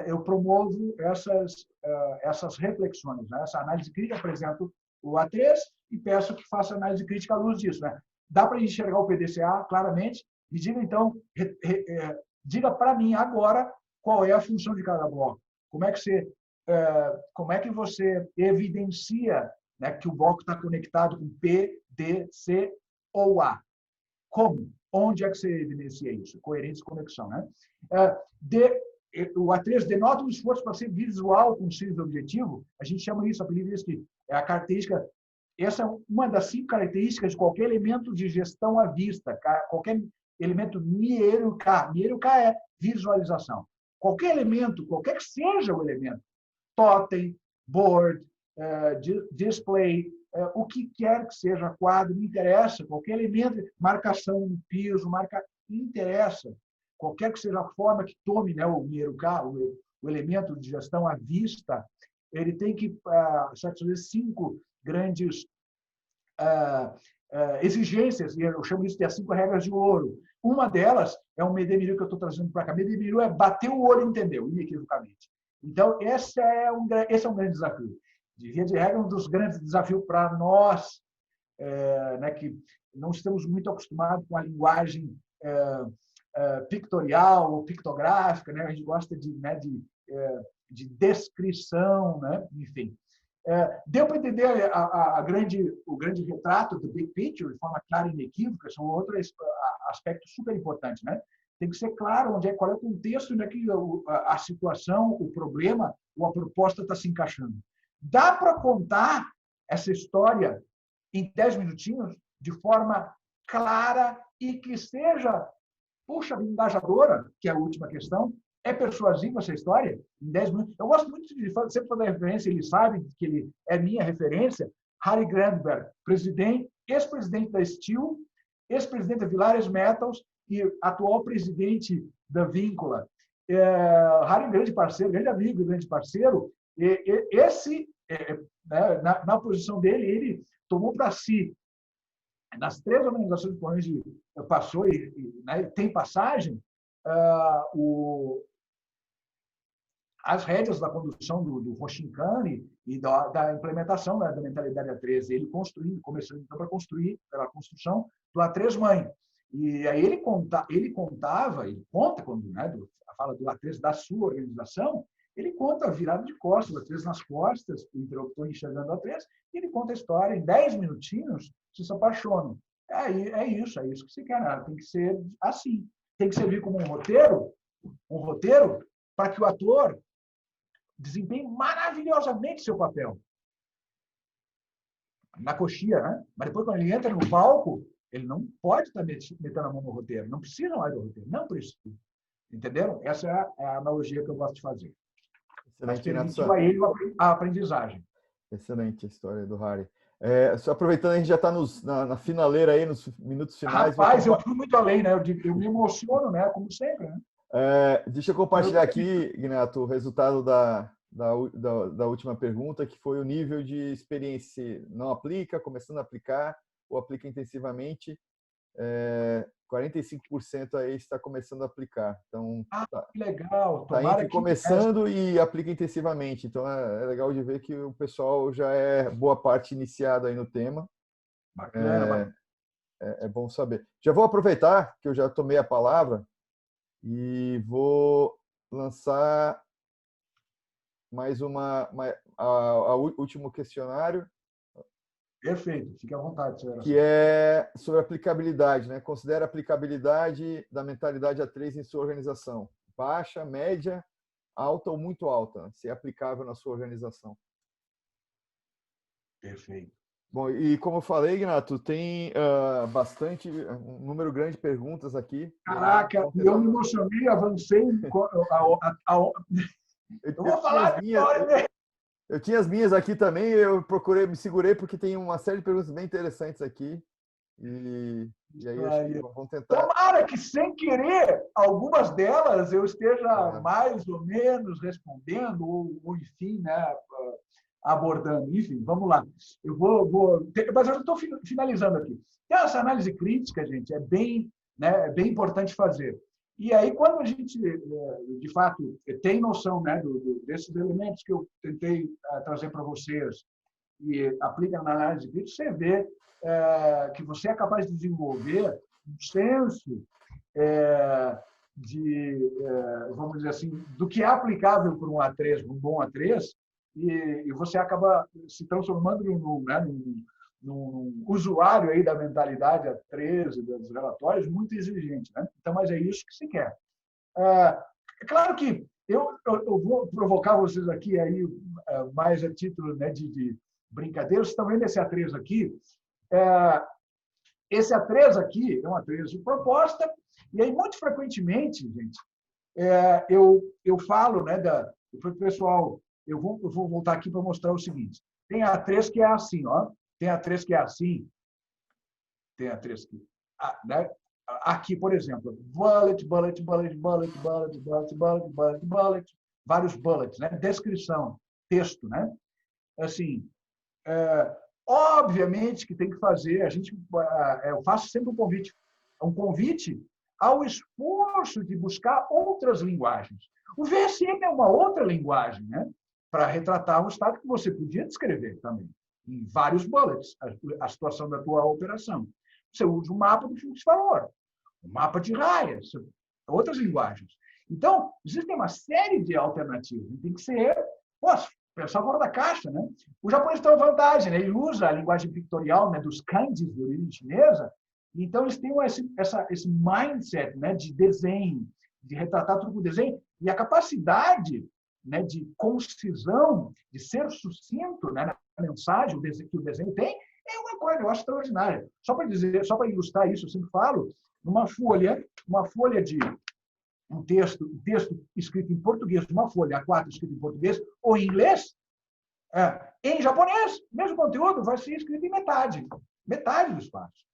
eu promovo essas reflexões, né? Essa análise crítica. Apresento o A3 e peço que faça análise crítica à luz disso, né? Dá para enxergar o PDCA claramente? Me diga, então, diga para mim agora qual é a função de cada bloco. Como é que você evidencia, né, que o bloco está conectado com P, D, C ou A? Como? Onde é que você evidencia isso? Coerência e conexão, né? O A3 denota um esforço para ser visual com simples objetivo. A gente chama isso, apelido isso, que é a característica. Essa é uma das 5 características de qualquer elemento de gestão à vista, qualquer elemento Mieru K. Mieru K é visualização. Qualquer elemento, qualquer que seja o elemento, totem, board, display, o que quer que seja, quadro, não interessa, qualquer elemento, marcação no piso, não interessa, qualquer que seja a forma que tome, né, o Mieru K, o elemento de gestão à vista, ele tem que satisfazer 5 grandes exigências, e eu chamo isso de as 5 regras de ouro. Uma delas é o Medemiru que eu estou trazendo para cá. Medemiru é bater o olho e entendeu, inequivocamente. Então, esse é um grande desafio. De via de regra, um dos grandes desafios para nós, né, que não estamos muito acostumados com a linguagem pictorial ou pictográfica, né? A gente gosta de descrição, né? Enfim. Deu para entender o grande retrato do big picture de forma clara e inequívoca? São outros aspectos super importantes, né? Tem que ser claro qual é o contexto onde é que a situação, o problema ou a proposta está se encaixando. Dá para contar essa história em 10 minutinhos de forma clara e que seja, puxa, engajadora, que é a última questão. É persuasiva essa história? Em 10 minutos. Eu gosto muito de sempre fazer referência, ele sabe que ele é minha referência. Harry Grandberg, ex-presidente da Steel, ex-presidente da Villares Metals e atual presidente da Víncula. Harry, grande parceiro, grande amigo, grande parceiro. Na posição dele, ele tomou para si, nas 3 organizações por onde passou e né, tem passagem, as rédeas da condução do Hoshinkan e da implementação, né, da mentalidade A3. Ele começou então para construir pela construção do A3 Mãe. E aí ele conta quando, né, fala do A3 da sua organização, ele conta a virada de costas, o A3 nas costas, o interlocutor enxergando o A3, e ele conta a história em 10 minutinhos, se apaixonam. É isso que se quer, né? Tem que ser assim. Tem que servir como um roteiro para que o ator desempenhe maravilhosamente seu papel. Na coxia, né? Mas depois, quando ele entra no palco, ele não pode estar metendo a mão no roteiro. Não precisa mais do roteiro. Não precisa. Entenderam? Essa é a analogia que eu gosto de fazer. Mas permitiu a ele a aprendizagem. Excelente a história do Harry. Aproveitando, a gente já está na finaleira aí, nos minutos finais. Rapaz, eu fui muito além, né? Eu me emociono, né? Como sempre, né? Deixa eu compartilhar aqui, Ignato, o resultado da última pergunta, que foi o nível de experiência. Não aplica, começando a aplicar, ou aplica intensivamente. 45% aí está começando a aplicar. Então, que legal. Está entre começando e aplica intensivamente. Então, é legal de ver que o pessoal já é boa parte iniciado aí no tema. Bacana. É bom saber. Já vou aproveitar que eu já tomei a palavra e vou lançar mais último questionário. Perfeito, fique à vontade, senhora. Que é sobre aplicabilidade, né? Considera a aplicabilidade da mentalidade A3 em sua organização. Baixa, média, alta ou muito alta, se é aplicável na sua organização. Perfeito. Bom, e como eu falei, Ignato, tem um número grande de perguntas aqui. Caraca, eu me emocionei, avancei. Eu vou falar de história, né? Eu tinha as minhas aqui também, eu me segurei porque tem uma série de perguntas bem interessantes aqui. E aí acho que vamos tentar. Tomara que, sem querer, algumas delas eu esteja mais ou menos respondendo, ou enfim, né, abordando. Enfim, vamos lá. Mas eu estou finalizando aqui. Essa análise crítica, gente, é bem né? É bem importante fazer. E aí, quando a gente, de fato, tem noção, né, desses elementos que eu tentei trazer para vocês e aplica na análise de crítica, você vê que você é capaz de desenvolver um senso vamos dizer assim, do que é aplicável para um A3, um bom A3, e você acaba se transformando num usuário aí da mentalidade A3 e dos relatórios muito exigente, né? Então, mas é isso que se quer. É claro que eu vou provocar vocês aqui aí mais a título, né, de brincadeira. Vocês estão vendo esse A3 aqui? Esse A3 aqui é um A3 de proposta, e aí, muito frequentemente, gente, eu falo, né, para o pessoal, eu vou voltar aqui para mostrar o seguinte: tem A3 que é assim, ó, tem A3 que é assim, tem A3 que, né? Aqui, por exemplo, bullet, bullet, bullet, bullet, bullet, bullet, bullet, bullet, bullet, vários bullets, né? Descrição, texto, né? Assim, obviamente que tem que fazer, eu faço sempre um convite ao esforço de buscar outras linguagens. O VSM é uma outra linguagem, né? Para retratar um estado que você podia descrever também, em vários bullets, a situação da tua operação. Você usa o mapa do fluxo de valor, o mapa de raias, outras linguagens. Então, existe uma série de alternativas. Tem que ser, pensar fora da caixa, né? O japonês tem uma vantagem, né? Ele usa a linguagem pictorial, né, dos kanjis de origem chinesa, então eles têm esse mindset, né, de desenho, de retratar tudo com desenho, e a capacidade, né, de concisão, de ser sucinto, né, na mensagem que o desenho tem, é uma coisa, eu acho, extraordinária. Só para ilustrar isso, eu sempre falo, uma folha de um texto escrito em português, uma folha A4 escrita em português ou em inglês, em japonês, mesmo conteúdo vai ser escrito em metade do espaço.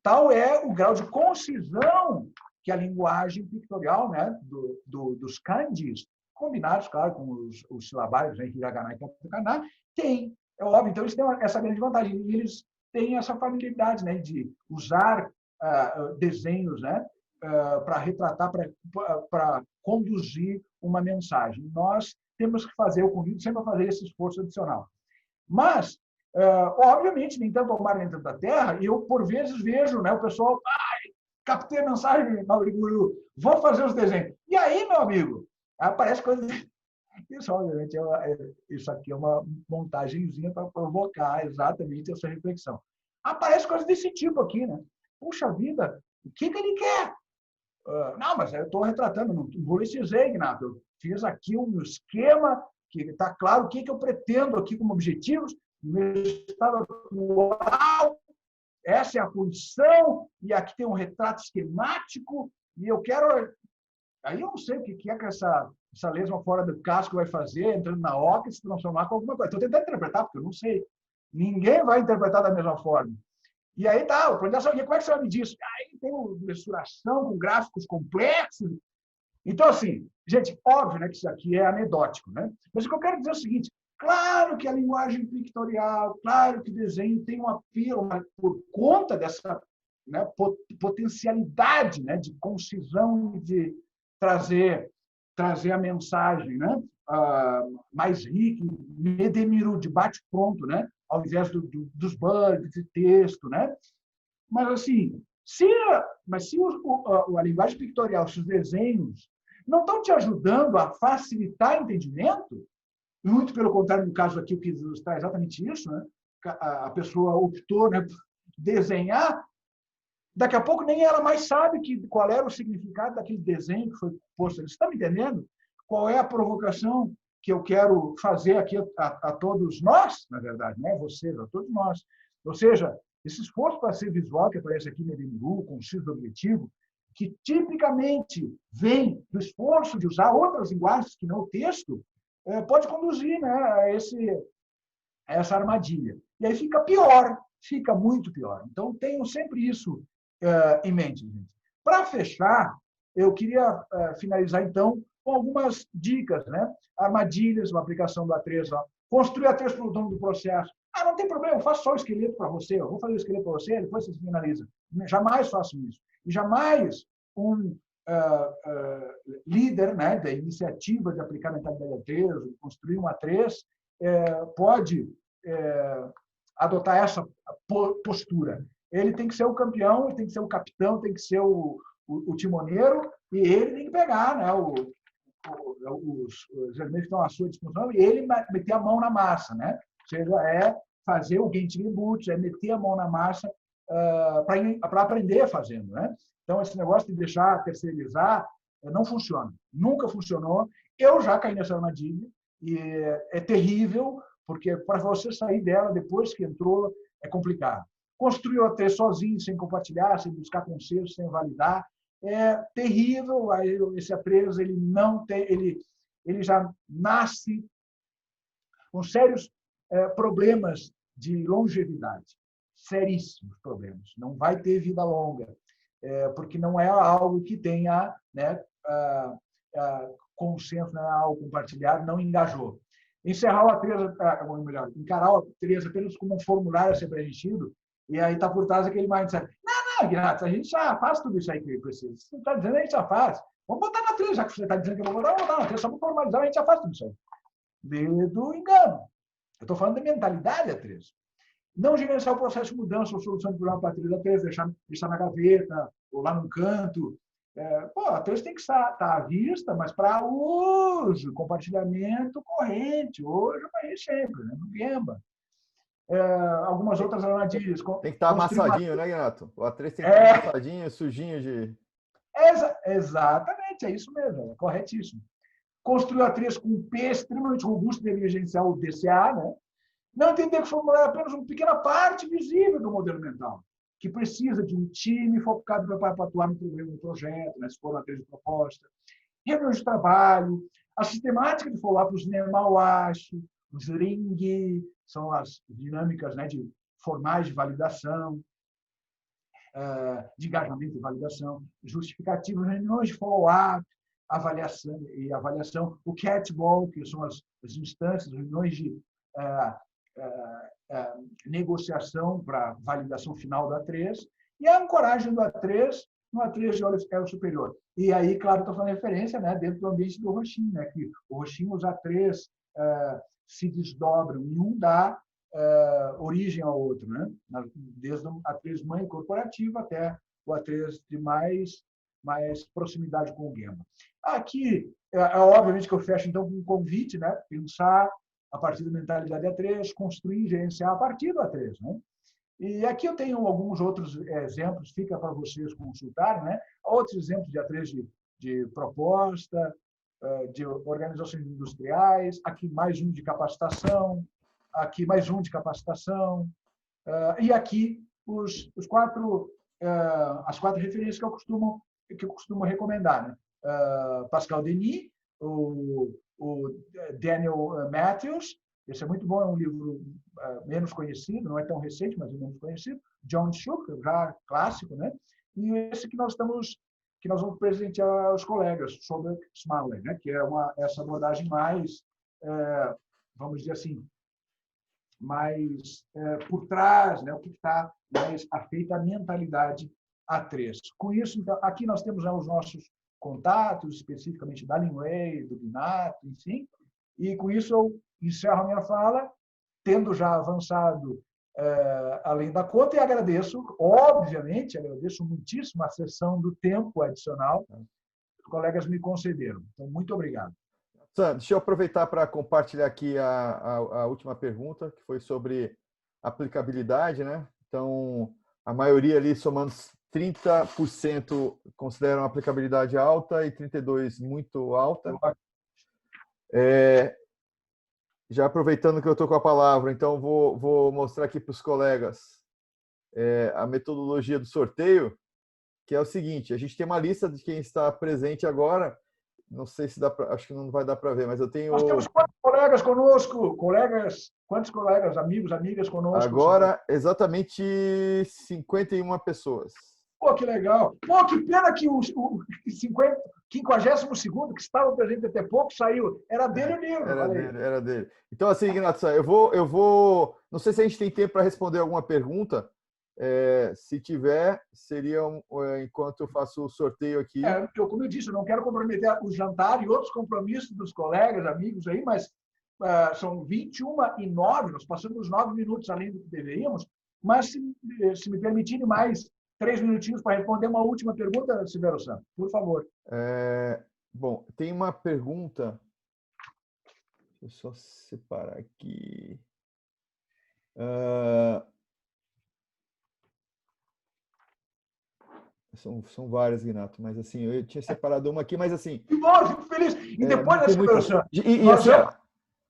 Tal é o grau de concisão que a linguagem pictorial, né, dos kanjis, combinados, claro, com os silabários, né, hiragana e katakana, tem. É óbvio, então eles têm essa grande vantagem. E eles têm essa familiaridade, né, de usar desenhos, né, para retratar, para conduzir uma mensagem. Nós temos que fazer, eu convido sempre a fazer esse esforço adicional. Mas, obviamente, nem tanto ao mar, nem tanto à terra, e eu, por vezes, vejo, né, o pessoal, captei a mensagem, Mauriguru, vou fazer os desenhos. E aí, meu amigo, aparece coisa... Isso, obviamente, isso aqui é uma montagenzinha para provocar exatamente essa reflexão. Aparece coisas desse tipo aqui, né? Puxa vida, o que ele quer? Não, mas eu estou retratando, não politizei, Ignato. Eu fiz aqui um esquema que está claro o que eu pretendo aqui como objetivos, no meu estado atual, essa é a condição, e aqui tem um retrato esquemático, e eu quero... Aí eu não sei o que é que essa lesma fora do casco vai fazer, entrando na oca e se transformar com alguma coisa. Estou tentando interpretar, porque eu não sei. Ninguém vai interpretar da mesma forma. E aí tá, como é que você vai medir isso? Aí tem mensuração com gráficos complexos. Então, assim, gente, óbvio, né, que isso aqui é anedótico, né? Mas o que eu quero dizer é o seguinte: claro que a linguagem pictorial, claro que o desenho tem um apelo, mas por conta dessa, né, potencialidade, né, de concisão e de trazer a mensagem, né, mais rica, medemiru, de bate-pronto, né, ao invés dos bullets de texto, né? Mas assim, se a linguagem pictorial, se os desenhos não estão te ajudando a facilitar o entendimento, muito pelo contrário, no caso aqui, eu quis ilustrar exatamente isso, né? A pessoa optou, né, por desenhar, daqui a pouco nem ela mais sabe qual era o significado daquele desenho que foi posto. Você está me entendendo? Qual é a provocação que eu quero fazer aqui a todos nós, na verdade, né? Vocês, a todos nós. Ou seja, esse esforço para ser visual, que aparece aqui no Edemiru, conciso, objetivo, que tipicamente vem do esforço de usar outras linguagens que não o texto, pode conduzir, né, a essa armadilha. E aí fica pior, fica muito pior. Então, tenham sempre isso em mente, gente. Para fechar, eu queria finalizar, então, com algumas dicas, né? Armadilhas, uma aplicação do A3, ó. Construir A3 para o dono do processo. Não tem problema, eu faço só o esqueleto para você, eu vou fazer o esqueleto para você, depois você finaliza. Jamais faço isso. E jamais um líder, né, da iniciativa de aplicar a mentalidade A3, de construir um A3, pode adotar essa postura. Ele tem que ser o campeão, ele tem que ser o capitão, tem que ser o timoneiro, e ele tem que pegar, né, os elementos que estão à sua disposição, e ele meter a mão na massa, né? Ou seja, fazer o Genting Boots, meter a mão na massa para aprender fazendo, né? Então, esse negócio de deixar terceirizar não funciona. Nunca funcionou. Eu já caí nessa armadilha e é terrível, porque para você sair dela depois que entrou é complicado. Construir o A3 sozinho, sem compartilhar, sem buscar conselhos, sem validar, é terrível. Esse A3 ele não tem, ele já nasce com sérios problemas de longevidade, seríssimos problemas. Não vai ter vida longa, porque não é algo que tenha, né, consenso, não é algo compartilhado, não engajou. Encerrar o A3, ou melhor, encarar o A3 apenas como um formulário a ser preenchido, e aí está por trás aquele mindset. Não, Ignacio, a gente já faz tudo isso aí que precisa. Você está dizendo, a gente já faz. Vamos botar na trilha, já que você está dizendo que eu vou botar na trilha, só para formalizar, a gente já faz tudo isso aí. Do engano. Eu estou falando da mentalidade A3. Não gerenciar o processo de mudança ou solução de problema para a trilha A3, deixar na gaveta ou lá num canto. A A3 tem que estar à vista, mas para uso, compartilhamento corrente, hoje para sempre, né? No Gemba. Algumas outras armadilhas. Tem que estar amassadinho, né, Renato? O A3 tem que estar amassadinho, sujinho de... Exatamente, é isso mesmo, é corretíssimo. Construir o A3 com um P extremamente robusto de gerenciar o DCA, né? Não entender que o formulário é apenas uma pequena parte visível do modelo mental, que precisa de um time focado para atuar no problema do projeto, né? Se for uma A3 de proposta, reuniões de trabalho, a sistemática de follow-up, os NEMAWASH, os RING, são as dinâmicas, né, de formais de validação, de engajamento e validação, justificativos, reuniões de follow-up, avaliação, o catball, que são as instâncias, reuniões de negociação para validação final do A3, e a ancoragem do A3 no A3 de elo superior. E aí, claro, estou falando referência, né, dentro do ambiente do Roshin, né, que o Roshin, os A3 se desdobram e um dá origem ao outro, né? Desde o A3 mãe corporativa até o A3 de mais proximidade com o Gemba. Aqui, obviamente que eu fecho então com um convite, né? Pensar a partir da mentalidade A3, construir e gerenciar a partir do A3, né? E aqui eu tenho alguns outros exemplos, fica para vocês consultarem, né? Outros exemplos de A3 de proposta, de organizações industriais, aqui mais um de capacitação, aqui mais um de capacitação, e aqui as quatro referências que eu costumo recomendar, né? Pascal Denis, o Daniel Matthews, esse é muito bom, é um livro menos conhecido, não é tão recente, mas é menos conhecido, John Shook, já clássico, né? E esse que nós vamos presentear aos colegas sobre Smalley, né? Que é essa abordagem mais, vamos dizer assim, mais por trás, né? O que está mais afeito à mentalidade A3. Com isso, então, aqui nós temos os nossos contatos, especificamente da Linway, do Binato, enfim, e com isso eu encerro a minha fala, tendo já avançado além da conta, e agradeço muitíssimo a sessão do tempo adicional que os colegas me concederam. Então, muito obrigado. Deixa eu aproveitar para compartilhar aqui a última pergunta, que foi sobre aplicabilidade, né? Então, a maioria ali, somando 30%, consideram aplicabilidade alta e 32% muito alta. Já aproveitando que eu estou com a palavra, então vou mostrar aqui para os colegas a metodologia do sorteio, que é o seguinte: a gente tem uma lista de quem está presente agora. Não sei se dá para, acho que não vai dar para ver, mas eu tenho... Nós temos quantos colegas conosco? Quantos colegas, amigos, amigas conosco? Agora, exatamente 51 pessoas. Pô, que legal. Pô, que pena que o 52º, que estava presente até pouco, saiu. Era dele o livro. Era dele. Então, assim, Ignacio, eu vou... Não sei se a gente tem tempo para responder alguma pergunta. Se tiver, seria enquanto eu faço o sorteio aqui. Como eu disse, eu não quero comprometer o jantar e outros compromissos dos colegas, amigos aí, mas são 21h09, nós passamos 9 minutos além do que deveríamos, mas se me permitirem mais 3 minutinhos para responder uma última pergunta, Severo-san, por favor. Bom, tem uma pergunta. Deixa eu só separar aqui. São várias, Renato, mas assim, eu tinha separado uma aqui, mas assim... Que bom, fico feliz. E depois dessa pergunta,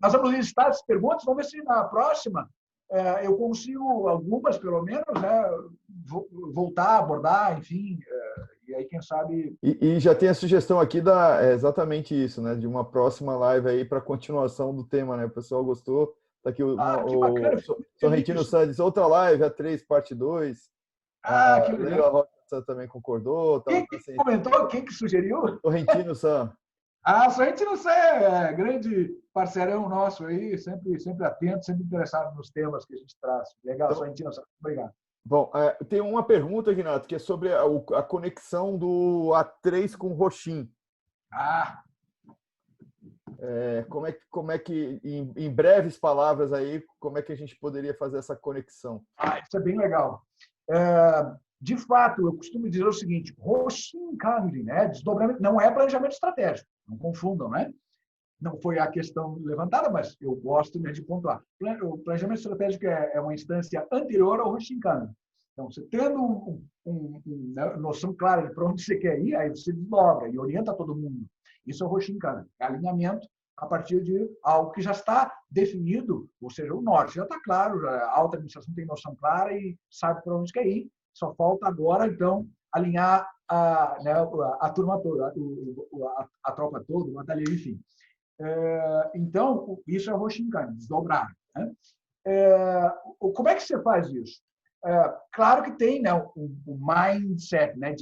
nós vamos listar as perguntas, vamos ver se na próxima eu consigo, algumas pelo menos, né, voltar a abordar, enfim, e aí quem sabe... E já tem a sugestão aqui exatamente isso, né, de uma próxima live aí para continuação do tema, né, o pessoal gostou, tá aqui o Sorrentino Santos, outra live, a 3, parte 2. Que legal. Também concordou. Quem que comentou? Quem que sugeriu? Sorrentino San. Sorrentino San grande parceirão nosso aí, sempre atento, sempre interessado nos temas que a gente traz. Legal, Sorrentino San. Obrigado. Bom, tem uma pergunta, Renato, que é sobre a conexão do A3 com o Roxin. Como é que, em breves palavras aí, como é que a gente poderia fazer essa conexão? Isso é bem legal. De fato, eu costumo dizer o seguinte, Roxin Kanri, né? Desdobramento, não é planejamento estratégico, não confundam, né? Não foi a questão levantada, mas eu gosto de pontuar. O planejamento estratégico é uma instância anterior ao Roxin Kanri. Então, você tendo uma noção clara de para onde você quer ir, aí você desdobra e orienta todo mundo. Isso é o Roxin Kanri, é alinhamento a partir de algo que já está definido, ou seja, o norte já está claro, a alta administração tem noção clara e sabe para onde quer ir. Só falta agora, então, alinhar a turma toda, a tropa toda, o batalhão, enfim. Então, isso é o Roxin Kanri, desdobrar. Né? Como é que você faz isso? Claro que tem, né, o mindset, né,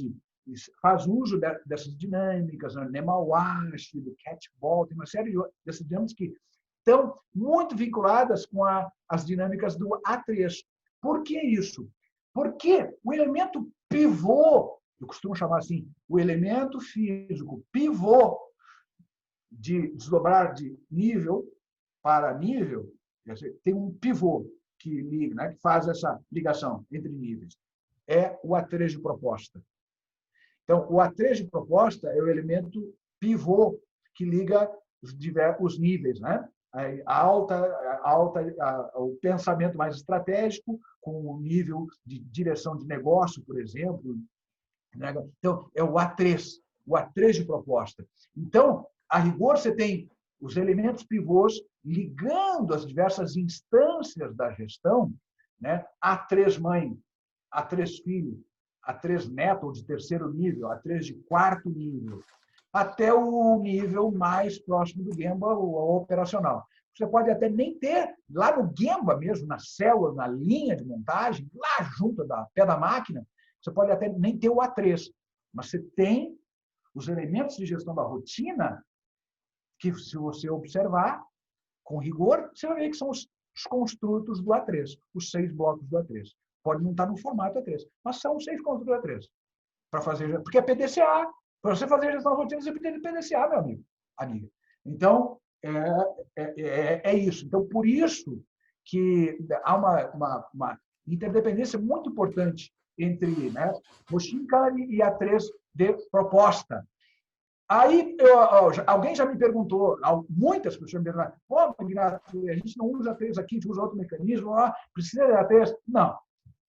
faz uso dessas dinâmicas, né, Nemawashi, do catchball, tem uma série dessas dinâmicas que estão muito vinculadas com as dinâmicas do A3. Por que isso? Porque o elemento pivô, eu costumo chamar assim, o elemento físico pivô de desdobrar de nível para nível, tem um pivô que liga, né, que faz essa ligação entre níveis. É o A3 de proposta. Então, o A3 de proposta é o elemento pivô que liga os níveis, né? O pensamento mais estratégico, com o nível de direção de negócio, por exemplo. Né? Então, é o A3 de proposta. Então, a rigor, você tem os elementos pivôs ligando as diversas instâncias da gestão, né? A3 mãe, A3 filho, A3 neto ou de terceiro nível, A3 de quarto nível, até o nível mais próximo do Gemba, o operacional. Você pode até nem ter, lá no Gemba mesmo, na célula, na linha de montagem, lá junto da pé da máquina, você pode até nem ter o A3, mas você tem os elementos de gestão da rotina que, se você observar com rigor, você vai ver que são os construtos do A3, os 6 blocos do A3. Pode não estar no formato A3, mas são 6 construtos do A3. Para fazer, porque é PDCA. Para você fazer gestão de rotina, você precisa de PDCA, meu amigo, amiga. Então, é isso. Então, por isso que há uma interdependência muito importante entre, né, Roxin Kanri e A3 de proposta. Aí, alguém já me perguntou, muitas pessoas me perguntaram, a gente não usa A3 aqui, a gente usa outro mecanismo, precisa de A3?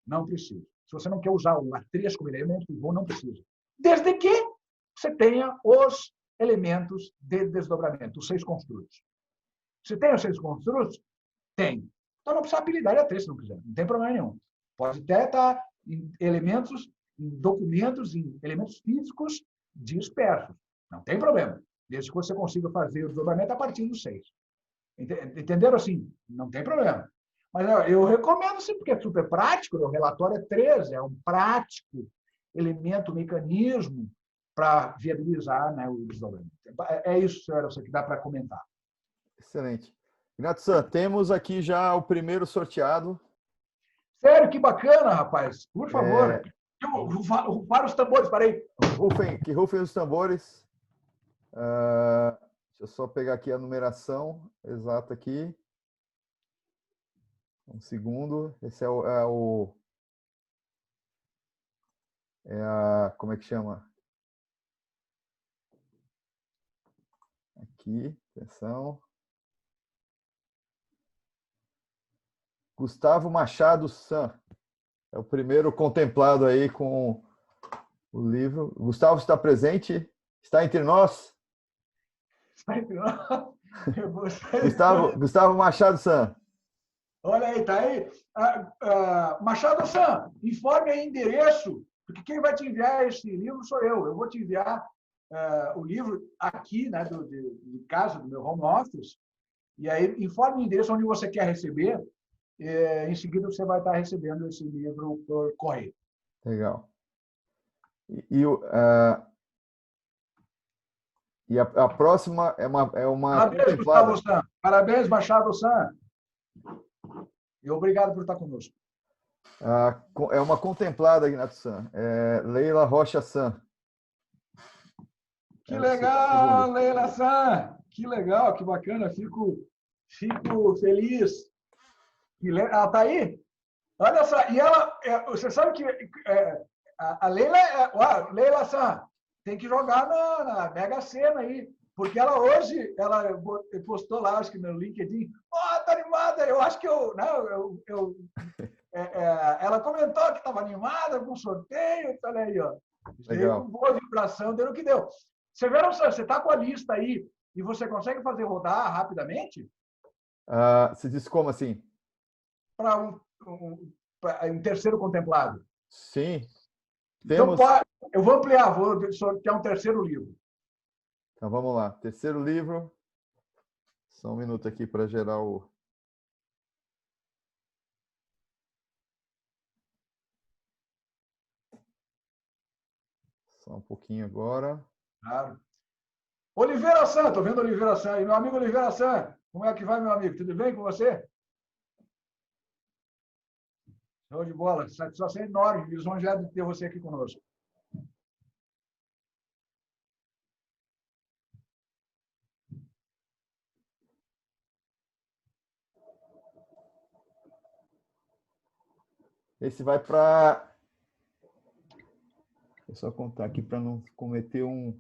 Não precisa. Se você não quer usar o A3 como elemento pivô, não precisa. Desde que você tenha os elementos de desdobramento, os 6 construtos. Você tem os 6 construtos? Tem. Então, não precisa apelidar de A3 se não quiser. Não tem problema nenhum. Pode até estar em elementos, em documentos, em elementos físicos dispersos. Não tem problema. Desde que você consiga fazer o desdobramento a partir dos 6. Entenderam assim? Não tem problema. Mas eu recomendo sim, porque é super prático. O relatório é 3, é um prático elemento, mecanismo para viabilizar, né, o desdobramento. É isso, senhora, que dá para comentar. Excelente. Renato San, temos aqui já o primeiro sorteado. Sério, que bacana, rapaz. Por favor. Para os tambores, parei. Que rufem os tambores. Deixa eu só pegar aqui a numeração exata aqui. Um segundo. Esse como é que chama? Aqui, atenção. Gustavo Machado San. É o primeiro contemplado aí com o livro. Gustavo está presente? Está entre nós? Está entre nós. Gustavo Machado San. Olha aí, tá aí. Machado San, informe aí endereço, porque quem vai te enviar esse livro sou eu. Eu vou te enviar o livro aqui, né, de casa, do meu home office, e aí informe o endereço onde você quer receber. Em seguida, você vai estar recebendo esse livro por correio. Legal. E a próxima é uma Parabéns, contemplada. Gustavo San. Parabéns, Machado San. E obrigado por estar conosco. É uma contemplada, Ignacio San. Leila Rocha San. Que legal, Leila San. Que legal, que bacana. Fico feliz. Ela está aí? Olha só. E ela, você sabe que a Leila, Leila San, tem que jogar na Mega Sena aí. Porque ela hoje, ela postou lá, acho que no LinkedIn, tá animada, eu acho que ela comentou que estava animada com o sorteio, olha aí, ó. Legal. Com boa vibração, deu o que deu. Você vê, você está com a lista aí e você consegue fazer rodar rapidamente? Você disse como assim? Para um terceiro contemplado. Sim. Então, eu vou ampliar, vou sortear um terceiro livro. Então, vamos lá. Terceiro livro. Só um minuto aqui para gerar o... Só um pouquinho agora. Claro. Oliveira San, estou vendo Oliveira San. E meu amigo Oliveira San, como é que vai, meu amigo? Tudo bem com você? Show de bola. Satisfação enorme, lisonjeado de ter você aqui conosco. Esse vai para... Deixa eu só contar aqui para não cometer um...